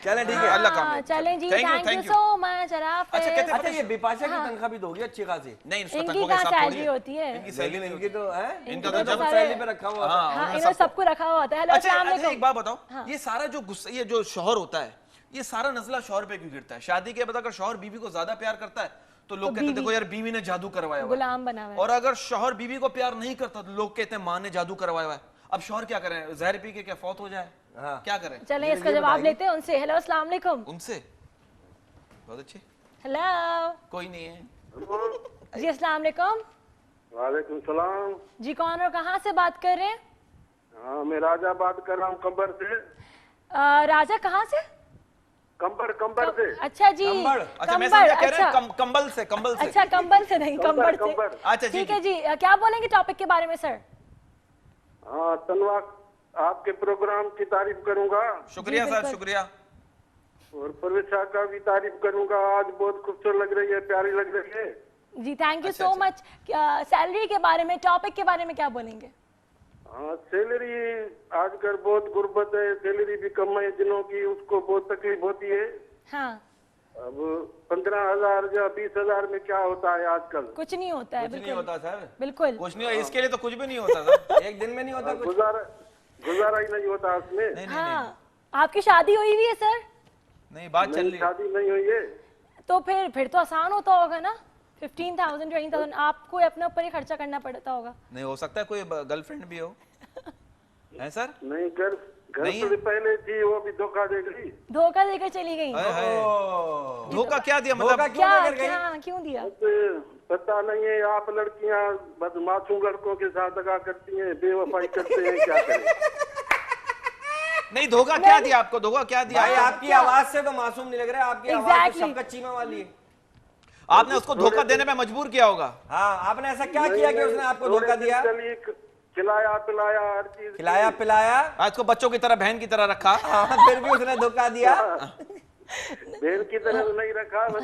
चले ठीक है। अल्लाह काम हाँ, दे। चलें जी, Thank you, thank you thank you। So much. अच्छा, कहते हैं अच्छा ये बिपाशा की तनख्वाह भी दोगी अच्छी खासी? नहीं इसको इनकी तनख्वाह के कहाँ हिसाब थोड़ी सैलरी है। होती है? इनकी सैलरी लेकिन नहीं इनकी तो है, इनका तो तो जब सारे- सैलरी पे रखा हुआ होता है। हाँ, हाँ उन्होंने इन्होंने सब- सबको रखा हुआ होता है। हेलो अच्छा अस्सलाम अच्छा, एक वालेकुम। बात बताओ, ये सारा जो गुस्सा, ये जो शौहर होता है, ये सारा नजला शौहर पे क्यों गिरता है? शादी के बाद अगर शौहर बीवी को ज्यादा प्यार करता है तो लोग कहते हैं देखो यार बीवी ने जादू करवाया हुआ है। गुलाम बना हुआ है। और अगर शौहर बीवी को प्यार नहीं करता तो लोग कहते हैं माँ ने जादू करवाया हुआ है। अब शौहर क्या करें, जहर पी के क्या फौत हो जाए? हाँ। क्या करें चलें इसका जवाब लेते हैं उनसे। हेलो अस्सलाम वालेकुम। उनसे? बहुत अच्छे, हेलो कोई नहीं है। जी अस्सलाम वालेकुम। वालेकुम सलाम। जी कौन और कहाँ से बात कर रहे हैं? हाँ मैं राजा बात कर रहा हूँ कंबर से। राजा कहाँ से? कंबर से। अच्छा जी कंबल। अच्छा मैं कंबल, समझा कह रहे हैं अच्छा। कंबल से, कंबल से। अच्छा कंबल से नहीं, कंबल से। कंबर। अच्छा जी ठीक है जी, क्या बोलेंगे टॉपिक के बारे में सर? हाँ तनवा आपके प्रोग्राम की तारीफ करूंगा शुक्रिया जी, सर, बिल्कुल। शुक्रिया। और परवेज शाह का भी तारीफ करूंगा। आज बहुत खूबसूरत लग रही है, प्यारी लग रही है। जी थैंक यू अच्छा, सो अच्छा। मच। सैलरी के बारे में, टॉपिक के बारे में क्या बोलेंगे? हाँ सैलरी आजकल बहुत गुर्बत है, सैलरी भी कम है जिनों की, उसको बहुत तकलीफ होती है। हाँ अब 15,000 या 20,000 में क्या होता है आजकल? कुछ नहीं होता है, कुछ नहीं बिल्कुल होता सर, बिल्कुल। कुछ नहीं, इसके लिए तो कुछ भी नहीं होता सर। एक दिन में नहीं होता कुछ। गुजारा ही नहीं होता उसमें। नहीं नहीं हाँ आपकी शादी हुई हुई है सर? नहीं, बात चल नहीं, रही है। शादी नहीं हुई है। तो फिर तो आसान होता होगा ना? 15,000 20,000 आपको अपने ऊपर ही खर्चा करना पड़ता होगा। नहीं हो सकता है कोई गर्लफ्रेंड भी हो, है सर? नहीं घर नहीं से पहले थी, वो भी धोखा दे गई। धोखा देकर चली गई? हाय, हाय। ओह, धोखा क्या दिया धोखा मतलब? क्यों क्या लेकर गई? क्या क्यों दिया? पता नहीं है, आप लड़कियां बस मासूम लड़कों के साथ दगा करती हैं, बेवफाई करते हैं, क्या करें? नहीं धोखा क्या दिया आपको, धोखा क्या दिया? भाई आपकी आवाज से तो मासूम नहीं लग रहा है, आपकी आवाज तो Exactly. सबका चीमा वाली है। आपने उसको धोखा देने में मजबूर किया होगा। हाँ आपने ऐसा क्या किया कि उसने आपको धोखा दिया? खिलाया पिलाया हर चीज। खिलाया पिलाया, आज को बच्चों की तरह, बहन की तरह रखा। हाँ फिर भी उसने धोखा दिया। बहन की तरह नहीं रखा बस।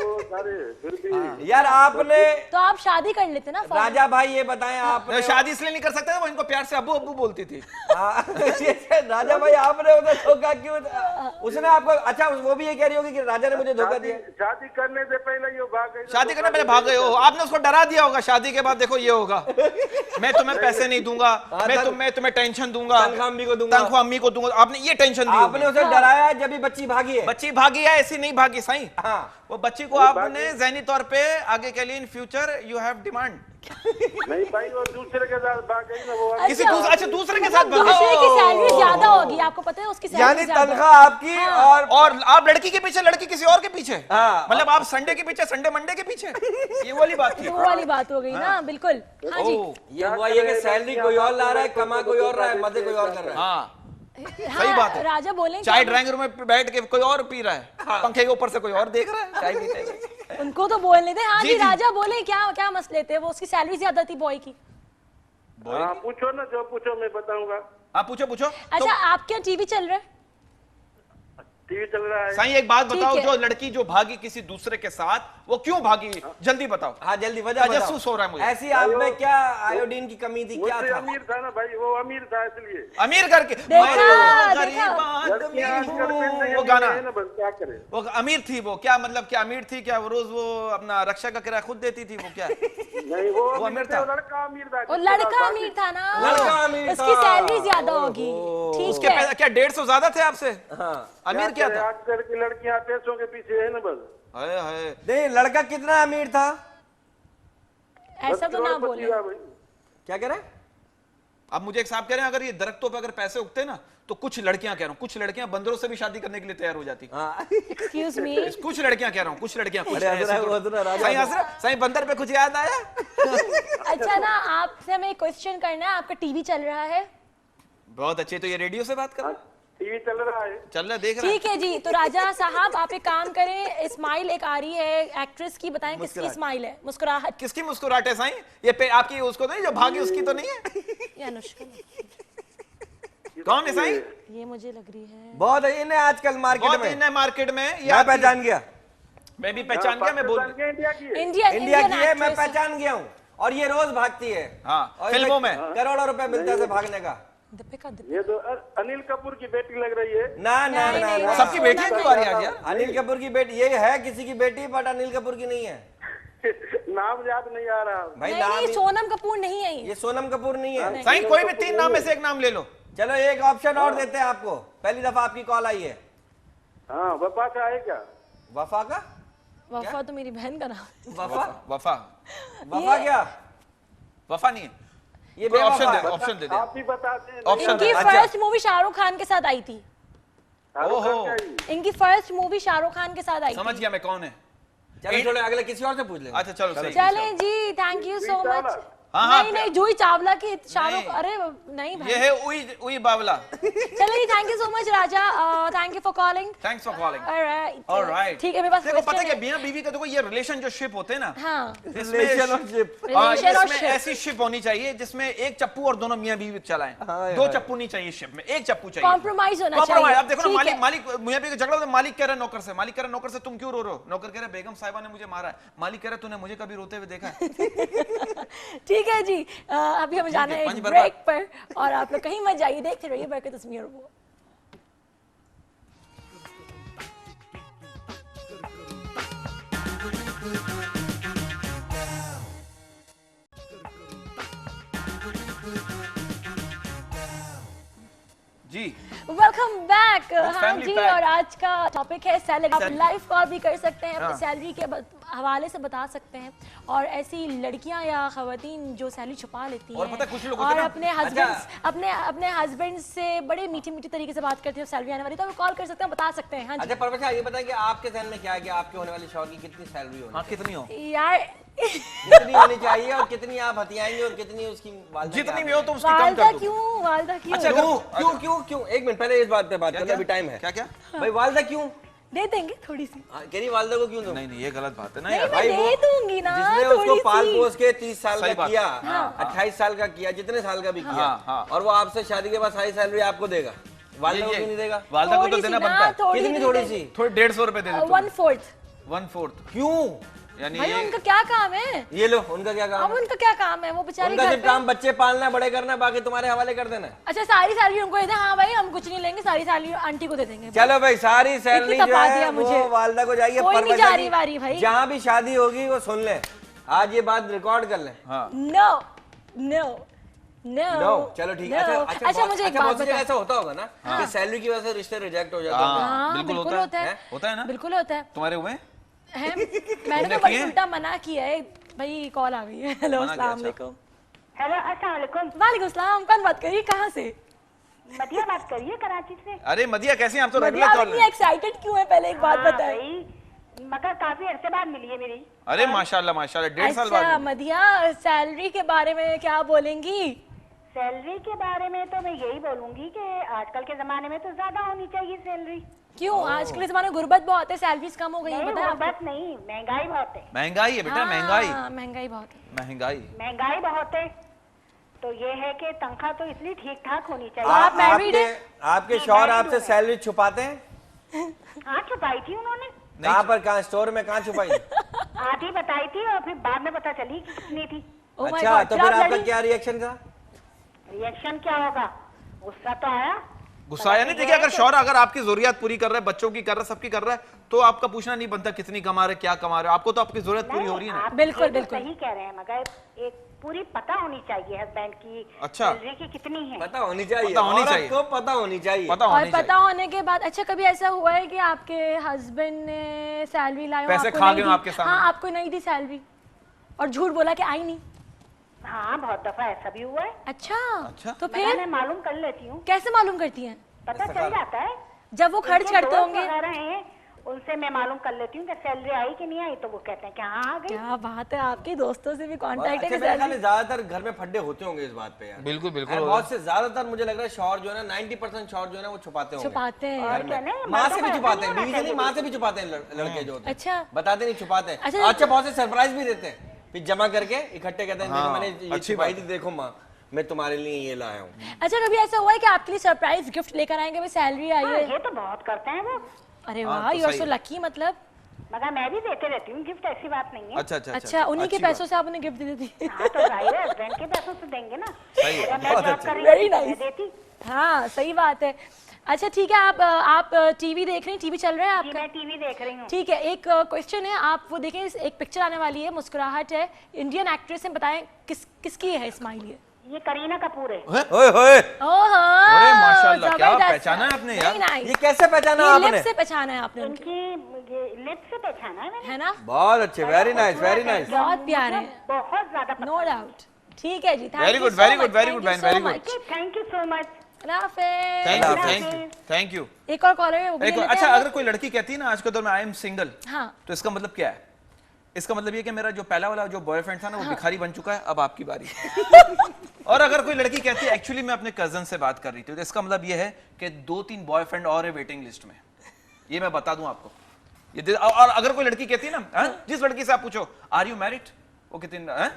वो सारे फिर भी यार आपने, तो आप शादी कर लेते ना फौरन। राजा भाई ये बताएं आपने, शादी इसलिए नहीं कर सकते थे, वो इनको प्यार से अब्बू अब्बू बोलती थी। हाँ, राजा भाई आपने उसे धोखा क्यों? उसने आपको, अच्छा वो भी ये कह रही होगी कि राजा ने मुझे धोखा दिया। शादी करने से पहले ये भाग गई। शादी करने पहले भाग गए हो, आपने उसको डरा दिया होगा शादी के बाद देखो ये होगा, मैं तुम्हें पैसे नहीं दूंगा, मैं तुम्हें टेंशन दूंगा, तनख्वाह अम्मी को दूंगा, तनख्वाह अम्मी को दूंगा। आपने ये टेंशन दी आपने होगी। उसे डराया जब भी बच्ची भागी है। बच्ची भागी है, ऐसी नहीं भागी सही। हाँ वो बच्ची को आपने ज़हनी तौर पे आगे के लिए in future you have demand. नहीं भाई वो दूसरे के साथ भाग गई ना, वो किसी अच्छा दूसरे के साथ भाग गई। दूसरे की सैलरी ज्यादा होगी, आपको पता है उसकी सैलरी यानी ज्यादा है। तनख्वाह आपकी और आप लड़की के पीछे, लड़की किसी और के पीछे। हाँ। मतलब आप संडे के पीछे, संडे मंडे के पीछे, ये वाली बात थी। वो वाली बात हो गई ना, बिल्कुल। हाँ जी ओह, ये हुआ ये कि सैलरी कोई और ला रहा है, कमा कोई और रहा है, मजे कोई और कर रहा है। हाँ सही बात है। राजा बोले चाय ड्राइंग रूम में बैठ के कोई और पी रहा है, पंखे के ऊपर से कोई और देख रहा है चाय पीते हुए। उनको तो बोलने थे। हाँ जी, जी, जी। राजा बोले क्या क्या मसले थे? वो उसकी सैलरी ज्यादा थी बॉय की। हाँ पूछो ना, जो पूछो मैं बताऊंगा। हाँ पूछो पूछो। अच्छा, आपके यहाँ टीवी चल रहा है? टीवी चल रहा है। साईं एक बात बताओ, ठीक है। जो लड़की जो भागी किसी दूसरे के साथ, वो क्यों भागी? जल्दी बताओ। हाँ जल्दी वजह बताओ। तजस्सुस हो रहा है मुझे। ऐसी आप में क्या आयोडीन की कमी थी, क्या मुझसे था? अमीर था ना भाई, वो अमीर था इसलिए। अमीर करके देखा, मैं तो देखा। गरीब आदमी लड़कियां आजकल पैसे हूँ। के वो लिए गाना, है ना, बस क्या करे। वो अमीर थी, वो क्या मतलब, क्या अमीर थी क्या? वो रोज वो अपना रक्षा का किराया खुद देती थी, वो क्या? नहीं वो अमीर था। लड़का अमीर था। वो लड़का अमीर था ना, लड़का अमीर उसकी था। सैलरी ज्यादा होगी। ठीक उसके है। पैसे क्या 150 ज्यादा थे आपसे? हाँ अमीर क्या था? आजकल की लड़कियां पैसों के पीछे है ना बस। हाय हाय। नहीं, लड़का कितना अमीर था? ऐसा तो ना बोले। क्या कह रहे हैं? अब मुझे एक साहब कह रहे हैं, अगर ये दरख्तों पे अगर पैसे उगते ना, तो कुछ लड़कियां कह रहा हूं, कुछ लड़कियां बंदरों से भी शादी करने के लिए तैयार हो जाती। हाँ। Excuse me. कुछ लड़कियां कह रहा हूं, कुछ लड़कियां। कुछ अरे हंस रहा है, वो हंस रहा है, राजा। साईं हंस रहा है? साईं बंदर पे कुछ याद आया? अच्छा ना, आपसे हमें क्वेश्चन करना है। आपका टीवी चल रहा है? बहुत अच्छे। तो ये रेडियो से बात कर रहा है? टीवी चल रहा है। चल रहा है, देख रहा है। ठीक है जी। तो राजा साहब आप एक काम करें, स्माइल एक आ रही है एक्ट्रेस की, बताएं किसकी स्माइल है? मुस्कुराहट। किसकी मुस्कुराहट है साईं? ये पे आपकी उसको नहीं, जो भागी उसकी तो नहीं है? ये अनुष्का, कौन है साईं? ये मुझे लग रही है। बहुत है इन्हें आजकल मार्केट बहुत में। इन मार्केट में। ये मैं आपकी- पहचान गया। मैं भी पहचान गया, मैं बोल इंडिया की है। इंडिया इंडिया की है, मैं actress है। पहचान गया हूँ। और ये रोज भागती है। हाँ, और फिल्मों इसे में। करोड़ों रुपए मिलता है इसे भागने का। दीपिका। ये तो अनिल कपूर की बेटी लग रही है। ना ना नहीं, ना नहीं, ना। सबकी बेटी है तुम्हारी आज यार। अनिल कपूर की बेटी ये है, किसी की बेटी, बट अनिल कपूर की नहीं है नाम याद नहीं आ रहा। भाई। नहीं नाम नहीं, ही- सोनम कपूर नहीं है ये। ये सोनम कपूर नहीं है। साईं कोई भी 3 नाम में से एक नाम ले लो। चलो एक ऑप्शन और देते हैं आपको। पहली दफा आपकी कॉल आई है। हाँ वफा का है क्या? वफा का? वफा तो मेरी बहन का नाम है। वफा? वफा। वफा क्या? वफा नहीं है। ये कोई ऑप्शन बेवफा दे, है। ऑप्शन दे दे। आप ही बता दें। ऑप्शन दे। इनकी अच्छा। फर्स्ट मूवी शाहरुख खान के साथ आई थी। शाहरुख खान ओहो। का ही। इनकी फर्स्ट मूवी शाहरुख खान के साथ आई समझ थी। गया मैं कौन है। चलो छोड़ो, अगले किसी और से पूछ लेंगे। अच्छा चलो सही। चलें जी, thank you so Chawla. Much. हाँ, हाँ, नहीं नहीं, जूही चावला की शाहरुख। नहीं। अरे नहीं भाई। ये है उई उई बावला। चलिए जी, thank you so much Raja. Thank you for calling. Thanks for calling. Alright ठीक है, मेरे पास देखो पता है क्वेश्चन कि है। मियां बीवी का देखो ये रिलेशन जो शिप होते हैं ना, हाँ, रिलेशनशिप। Relation और इसमें ship। ऐसी शिप होनी चाहिए जिसमें एक चप्पू और दोनों मियां बीवी चलाएं। हाँ, दो हाँ। चप्पू नहीं चाहिए शिप में, एक चप्पू चाहिए। कॉम्प्रोमाइज होना Compromise। चाहिए। अब देखो ना, ठीक मालिक है। मालिक मियां बीवी का झगड़ा होता है, मालिक कह रहा है नौकर से, मालिक कह रहा है नौकर से तुम क्यों रो रहे हो? नौकर कह रहा है बेगम साहिबा ने मुझे मारा है। मालिक कह रहा है तूने मुझे कभी रोते हुए देखा है? ठीक है जी, अभी हमें जाना है पंच एक बर्बाद। ब्रेक पर, और आप लोग कहीं मत जाइए, देखते रहिए बरकत उज़्मी और वो। जी वेलकम बैक। हाँ family जी, pack। और आज का टॉपिक है सैलरी। आप लाइव कॉल भी कर सकते हैं, अपनी हाँ। सैलरी के हवाले से बता सकते हैं। और ऐसी लड़कियां या खवातीन जो सैलरी छुपा लेती हैं और पता है कुछ लोग होते और हैं ना, अपने हस्बैंड अपने हस्बैंड से बड़े मीठी मीठी तरीके से बात करती है, सैलरी आने वाली, तो कॉल कर सकते हैं, बता सकते हैं। हाँ जी अच्छा परवश, ये बताएं कि आपके जहन में क्या है कि आपके होने वाली शौहर की कितनी सैलरी होनी हाँ कितनी हो यार। कितनी होनी चाहिए, और कितनी आप हथियाएंगे, और कितनी उसकी वालिदा जितनी की भी हो तुम उसकी कम वालदा कर दो। क्यों, वालदा क्यों? अच्छा, क्यों क्यों क्यों क्यों? एक मिनट पहले इस बात पे बात करना, अभी टाइम है। क्या क्या? भाई वालिदा क्यों? दे देंगे थोड़ी सी। कह रही वालिदा को क्यों दो? नहीं नहीं ये गलत बात है ना नहीं, यार। मैं भाई वो दे दूंगी ना जिसने उसको थोड़ी पाल सी। पोस के 30 साल सही का बात। किया, हाँ, 28 साल का किया, जितने साल का भी किया, हाँ, हाँ। और वो आपसे शादी के बाद सारी सैलरी आपको देगा, वालिदा को क्यों नहीं देगा? वालदा को तो थोड़ी देना सी ना, बनता है। थोड़ी कितनी सी थोड़ी दे- सी? थोड़ी 150 रुपए दे दो 1/4। 1/4 क्यों? यानी भाई ये उनका क्या काम है? ये लो, उनका क्या काम अब है? उनका क्या काम है? वो बेचारी उनका घर सिर्फ पे। काम बच्चे पालना है, बड़े करना है, बाकी तुम्हारे हवाले कर देना है। अच्छा, सारी सैलरी उनको दे दे। हाँ भाई, हम कुछ नहीं लेंगे, सारी सैलरी आंटी को दे देंगे। चलो भाई, सारी सैलरी इतनी जो तपा है दिया वो मुझे। वालिदा को जाइए। कोई नहीं परवजा जा की रही वारी भाई। जहाँ भी शादी होगी वो सुन ले, आज ये बात रिकॉर्ड कर ले। हाँ नो नो नो नो, चलो ठीक है। अच्छा मुझे एक बात बहुत सी जगह बता। ऐसा होता होगा ना कि सैलरी की वजह से रिश्ते रिजेक्ट हो जाते हैं। हाँ, हाँ बिल्कुल बिल्कुल होता होता है। है। होता है ना? बिल्कुल होता है। तुम्हारे हुए हैं? मैंने तुमने तो बड़ी किए? उल्टा मना किया है भाई। कॉल आ गई है। हेलो, मना किया, अस्सलाम अच्छा। वालेकुम। हेलो अस्सलाम वालेकुम। वालेकुम सलाम। कौन बात करिए, कहाँ से? मदिया बात करिए कराची से। अरे मदिया कैसे हैं आप? तो मदिया, रेगुलर आप कॉल इतनी एक्साइटेड क्यों है? पहले एक बात हाँ बताएं। भाई, मगर काफी अरसे बाद मिली है मेरी। अरे माशाल्लाह माशाल्लाह 1.5 साल अच्छा बाद मदिया, सैलरी के बारे में क्या बोलेंगी? सैलरी के बारे में तो मैं यही बोलूंगी कि आजकल के जमाने में तो ज्यादा होनी चाहिए सैलरी। क्यों? आजकल के जमाने में गुर्बत बहुत है, सैलरीज कम हो गई है, पता है आपको? गुर्बत नहीं, महंगाई बहुत है। महंगाई है बेटा, महंगाई महंगाई बहुत है, महंगाई बहुत है। तो ये है कि तनख्वाह तो इसलिए ठीक ठाक होनी चाहिए। आप मैरिड हैं? आपके शौहर आपसे सैलरी छुपाते हैं? हाँ, छुपाई थी उन्होंने। कहाँ पर, कहाँ स्टोर में, कहाँ छुपाई? आधी बताई थी और फिर बाद में पता चली कि कितनी थी। Oh my अच्छा, God, तो फिर फिर आप आपका लड़ी? क्या रिएक्शन था? रिएक्शन क्या होगा, गुस्सा तो आया। गुस्सा आया नहीं? देखिए, अगर शौहर अगर आपकी जरूरत पूरी कर रहा है, बच्चों की कर रहा है, सबकी कर रहा है, तो आपका पूछना नहीं बनता कितनी कमा रहे, क्या कमा रहे, आपको तो आपकी जरूरत पूरी हो रही है ना। आप बिल्कुल, ये तो बिल्कुल। सही कह रहे हैं, मगर एक पूरी पता होनी चाहिए हस्बैंड की अच्छा। सैलरी की कितनी है। पता होनी चाहिए, पता होनी औरत चाहिए। को पता होनी चाहिए। पता और होनी पता चाहिए। होने के बाद, अच्छा कभी ऐसा हुआ है कि आपके हस्बैंड ने सैलरी लाई हो, पैसे आपको खा नहीं गए हो दी? आपके सामने? हाँ, आपको नहीं दी सैलरी और झूठ बोला कि आई नहीं। हाँ, बहुत दफा ऐसा भी हुआ है। अच्छा, अच्छा। तो मगर मैं फिर मालूम कर लेती हूँ, कैसे मालूम करती हैं? पता चल जाता है। जब वो खर्च उनके करते दोस्त होंगे। वगैरह हैं, उनसे मैं मालूम कर लेती हूँ कि सैलरी आई कि नहीं आई, तो वो कहते हैं कि हाँ आ गई। क्या बात है, आपके दोस्तों से भी कांटेक्ट है अच्छा, कि मेरे ख्याल सैलरी? में ज्यादातर घर में फड्डे होते होंगे इस बात पे यार। बिल्कुल बिल्कुल और बहुत से ज्यादातर मुझे लग रहा है शौहर जो है ना, 90% शौहर जो है ना वो छुपाते होंगे। छुपाते हैं। और क्या नहीं, माँ मर्दों से को भी ऐसा छुपाते नहीं हैं, होना बीवी से नहीं, चाहिए। माँ से भी छुपाते हैं लड़के जो होते हैं। अच्छा। बताते नहीं, छुपाते हैं। अच्छा। अच्छा, बहुत से सरप्राइज भी देते हैं, फिर जमा करके इकट्ठे कहते हैं, देखो हाँ, मैंने ये अच्छी छुपाई बात थी, देखो माँ मैं तुम्हारे लिए ये लाया हूँ। अच्छा, कभी ऐसा हुआ है कि आपके लिए सरप्राइज गिफ्ट लेकर आएंगे, सैलरी आई हाँ, है? ये तो बहुत करते हैं वो, अरे हाँ, वाह, तो यू आर सही सो है। लकी। मतलब मगर मैं भी देते रहती हूँ गिफ्ट, ऐसी बात नहीं है। अच्छा अच्छा अच्छा, उन्हीं के अच्छी बात। पैसों से आप उन्हें गिफ्ट दे देती? हाँ, तो जाहिर है हस्बैंड के पैसों से देंगे ना। सही है, अगर मैं बहुत जॉब अच्छा। कर रही Very होती तो nice. मैं देती। हाँ, सही बात है। अच्छा ठीक है, आप टीवी देख रही हैं, टीवी चल रहा है जी, आपका? मैं टीवी देख रही हूँ। ठीक है, एक क्वेश्चन है, आप वो देखें, एक पिक्चर आने वाली है, मुस्कुराहट है, इंडियन एक्ट्रेस है, बताएं किसकी है स्माइल ये? ये करीना कपूर है। ओए होए, ओह अरे माशाल्लाह, क्या पहचाना है आपने यार? ये कैसे पहचाना आपने? लिप से पहचाना है आपने उनके, उनकी ये लिप से पहचाना है मैंने। है ना? बहुत अच्छे, वेरी नाइस, वेरी नाइस। बहुत प्यारे हैं, बहुत ज्यादा नो डाउट। ठीक है जी, Very good, very good, very good, man, very good. Thank you so much. Thank you thank you thank you. एक और कॉलर है, वो भी ले लेते अच्छा, हैं हम। अगर कोई लड़की कहती है ना आज के दौर में आई एम सिंगल, हाँ। तो इसका मतलब क्या है? इसका मतलब ये कि मेरा जो पहला वाला जो बॉयफ्रेंड था ना वो भिखारी बन चुका है, अब आपकी बारी। और अगर कोई लड़की कहती है एक्चुअली मैं अपने कजन से बात कर रही थी, तो इसका मतलब ये है कि 2-3 बॉयफ्रेंड और है वेटिंग लिस्ट में। ये मैं बता दूं आपको। ये और अगर कोई लड़की कहती है ना, जिस लड़की से आप पूछो आर यू मैरिड, वो कहती है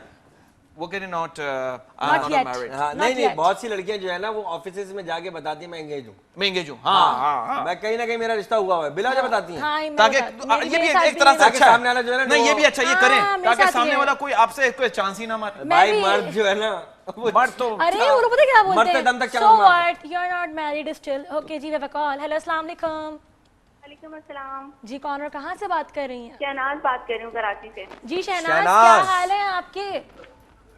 वो कहते नॉट yet. मैरिड। हाँ, नहीं नहीं, बहुत सी लड़कियां जो है ना वो ऑफिस में जाके बताती है मैं एंगेज हूँ, मैं एंगेज हूँ। हाँ, मैं कहीं ना कहीं मेरा रिश्ता हुआ हुआ है, बिला वजह बताती हैं। हाँ, मैं ताकि बताती- ये भी मेरे साथ एक तरह से भी अच्छा सामने वाला जो है है। ना नहीं, ये वो- भी अच्छा, ये हाँ, करें मेरे ताकि साथ सामने ये वाला कोई आपसे कोई चांस ही ना मारे। मैं भाई भी- मर्द जो है ना वो मर्द तो अरे वो लोग पता है क्या बोलते मरते हैं? दम तक So चांद मारते what? You are not married still. Okay ji, we have a call. Hello, अस्सलाम वालेकुम। वालेकुम अस्सलाम। जी, कौन और कहाँ से बात कर रही हैं? शहनाज बात कर रही हूँ कराची से। जी शहनाज, शहनाज। क्या हाल है आपके?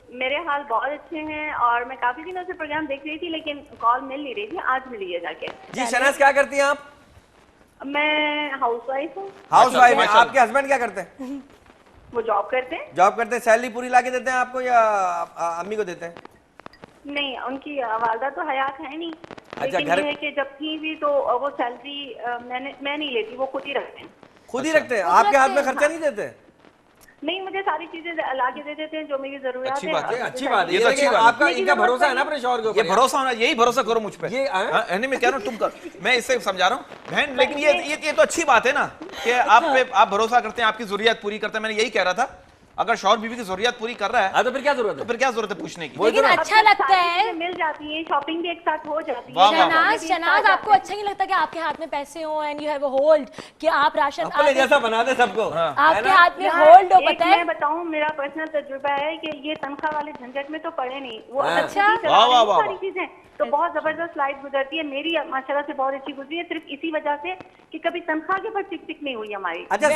मेरे हाल बहुत अच्छे हैं और मैं काफी दिनों से प्रोग्राम देख रही थी लेकिन कॉल मिल नहीं रही थी, आज मिली है जाके। जी शहनाज, क्या करती हैं आप? मैं हाउसवाइफ हूँ। House wife. माशाल्लाह। आपके हस्बैंड क्या करते हैं? वो जॉब करते हैं। जॉब करते हैं। सैलरी पूरी लाके देते हैं आपको या अम्मी को देते हैं? नहीं, उनकी वालदा तो हयात है नहीं, लेकिन घर- ये है कि जब थी भी तो वो सैलरी मैं नहीं लेती, वो खुद ही रखते हैं। खुद ही अच्छा। रखते हैं? खुद आपके हाथ रखते में हैं, खर्चा नहीं देते? नहीं, मुझे सारी चीजें ला के दे देते हैं जो मेरी जरूरत अच्छी है। बात है, और अच्छी बात है। ये तो अच्छी देखिए, बात है। आपका मेरी इनका जरूरत भरोसा है ना नहीं। अपने शौहर के ये ऊपर। भरोसा होना, यही भरोसा करो मुझ पे। ये, हाँ? नहीं, मैं कह रहा हूँ तुम कर, मैं इससे समझा रहा हूँ बहन, लेकिन ये तो अच्छी बात है ना कि आप पे आप भरोसा करते हैं, आपकी जरूरत पूरी करते हैं। मैंने यही कह रहा था, अगर शौहर बीवी की जरूरत पूरी कर रहा है हाँ, तो फिर क्या जरूरत तो है? फिर क्या जरूरत है पूछने की? लेकिन अच्छा लगता सारी है। चीजें मिल जाती हैं, शॉपिंग भी एक साथ हो जाती है। वाह, वाह, वाह। शहनाज, शहनाज, आपको अच्छा नहीं लगता कि आपके हाथ में पैसे हो and you have a hold, कि आप राशन अपने जैसा बना दे सबको। आपके हाथ में यार, होल्ड हो, एक पता है? मैं बताऊं, मेरा पर्सनल तजुर्बा है कि ये तनख्वाह वाले झंझट में तो पड़े नहीं, वो हाँ। अलग से ही चला वाह, रहे वाह, हैं वाह, सारी वाह। चीजें, तो बहुत जबरदस्त लाइफ गुजरती है मेरी, माशाल्लाह से बहुत अच्छी गुजरी है, सिर्फ इसी वजह से कि कभी तनख्वाह के ऊपर टिक टिक नहीं हुई हमारी। अच्छा,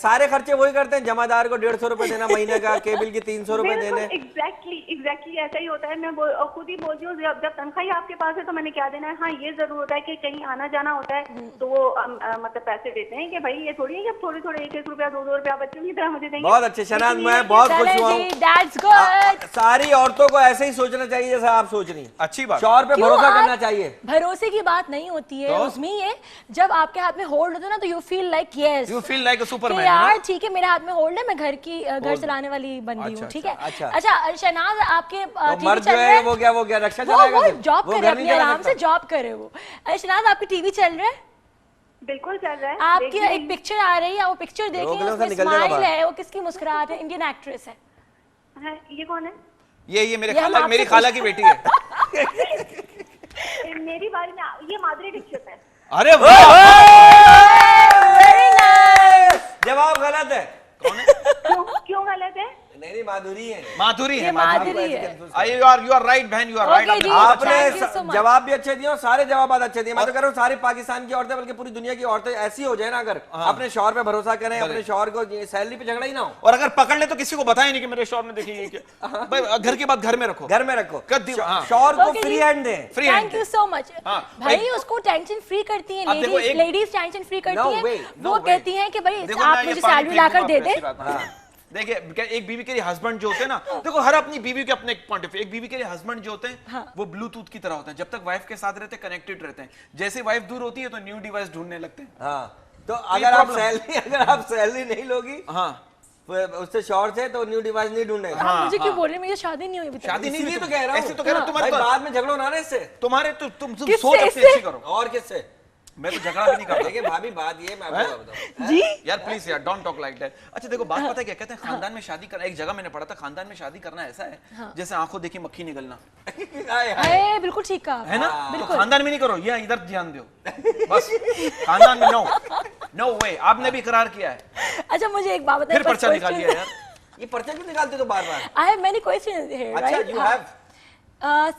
सारे खर्चे वही करते हैं? जमादार को 150 रुपए देना महीने का, केबल की 300 रुपए देने। एग्जैक्टली ऐसा ही होता है। मैं खुद ही बोलती हूँ, जब तनख्वाह ही आपके पास है तो मैंने क्या देना है। हाँ, ये जरूर होता है कि कहीं आना जाना होता है तो वो मतलब पैसे देते हैं कि भाई ये थोड़ी है कि थोड़े थोड़े 1-1 रुपया 2-2 रुपया बच्चों की तरह मुझे देंगे। बहुत अच्छे शहनाज, लेकिन मैं ये बहुत खुश चलें हुआ जी, हूँ। that's good। सारी औरतों को ऐसे ही सोचना चाहिए जैसा आप सोच रही हैं। अच्छी बात। शौहर पे क्यों भरोसा आप- करना चाहिए। भरोसे की बात नहीं होती है तो? उसमें, ये जब आपके हाथ में होल्ड होता है ना तो you feel like yes, you feel like a Superman. यार ठीक है मेरे हाथ में होल्ड है, मैं घर घर चलाने वाली बंदी हूँ, ठीक है। अच्छा। अच्छा शहनाज, आपके टीवी मर्द चल जो रहा है है, वो क्या रक्षा चलाएगा? वो सिर्फ? जॉब वो करे, घर नहीं अपनी चला आराम से सकता? जॉब करे वो। शहनाज, आपकी टीवी चल रहा है, बिल्कुल चल रहा है। आपकी एक पिक्चर आ रही है, वो पिक्चर रोक देखें, लो, उसका उसमें निकल जाएगा स्माइल बाहर। है, वो किसकी मुस्कुराहट है, इंडियन एक्ट्रेस है। ये कौन है? ये मेरे ये हम खाला, मेरी आपसे खाला की बेटी है। मेरी बारी में ये माधुरी दीक्षित है। अरे वाह, जवाब गलत है। क्यों गलत है? नहीं माधुरी है। माधुरी है, माधुरी है। यू आर राइट बहन, यू आर Okay, राइट। जी। आपने Thank you so much. जवाब भी अच्छे दिए और सारे जवाब अच्छे दिए। मैं तो कह रहा हूँ सारी पाकिस्तान की औरतें बल्कि पूरी दुनिया की औरतें ऐसी हो जाए ना, अगर अपने शौहर पे भरोसा करें, अपने शौहर को सैलरी पे झगड़ा ही ना हो, और अगर पकड़ ले तो किसी को बताए नहीं कि मेरे शौहर ने देखी ये क्या। भाई घर की बात घर में रखो, घर में रखो, कर दी। हाँ। शौहर को Okay, फ्री जी। हैंड दें। Free thank you so much. हाँ, भाई उसको टेंशन फ्री करती हैं अब देखो, लेडीज, एक- लेडीज टेंशन फ्री करती No हैं, way, वो no कहती हैं कि भाई देखो आप मैं ये मुझे पानी सैलरी फेंक लाकर दूंगा, दे दे। ऐसी बात है। देखिए एक बीवी के लिए हस्बैंड जो होते हैं ना, देखो हर अपनी बीवी के अपने पॉइंट ऑफ व्यू। एक बीवी के लिए हस्बैंड जो होते हैं वो ब्लूटूथ की तरह होते हैं, जब तक वाइफ के साथ रहते हैं कनेक्टेड रहते हैं, जैसे वाइफ दूर होती है तो न्यू डिवाइस ढूंढने लगते हैं। हाँ, तो अगर आप सैलरी नहीं लोगी हाँ, उससे शॉर्ट से तो न्यू डिवाइस नहीं ढूंढेगा। आप मुझे क्यों बोल रहे हैं, मेरी शादी नहीं हुई अभी तक। शादी नहीं इसीलिए हुई तो कह रहा हूँ। ऐसे तो कह रहा हूँ भाई तुम्हारे बाद में झगड़ो ना इससे। तुम्हारे तुम किससे, सोच अपनी इससे? अच्छी करो। और किससे? मैं तो झगड़ा भी नहीं करता। देखिए भाभी, बात ये मैं आपको बताऊं। जी यार प्लीज यार डोंट टॉक लाइक दैट। अच्छा देखो बात पता है क्या कहते हैं, खानदान में शादी करना, एक जगह मैंने पढ़ा था, खानदान में शादी करना ऐसा है जैसे आंखों देखी मक्खी निकलना, हाय, हाय। अरे बिल्कुल ठीक कहा है ना। तो बिल्कुल। खानदान में नहीं करो, ये इधर ध्यान दो बस। खानदान में नो वे। आपने भी इकरार किया है, अच्छा मुझे एक बात बताइए, फिर पर्चा निकाल लिया यार। ये पर्चा क्यों निकालते हो बार-बार? I have many questions here, अच्छा, राइट। you have?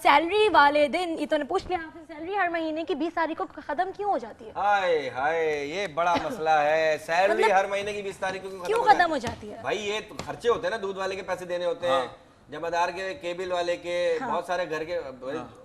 सैलरी वाले दिन ये तो ने पूछ लिया आपसे, सैलरी हर महीने की 20 तारीख को खत्म क्यों हो जाती है? हाय हाय, ये बड़ा मसला है। सैलरी मतलब हर महीने की 20 तारीख को क्यों खत्म हो जाती है? भाई ये तो खर्चे होते हैं ना, दूध वाले के पैसे देने होते हैं, जमादार के, केबल वाले के, बहुत सारे घर के,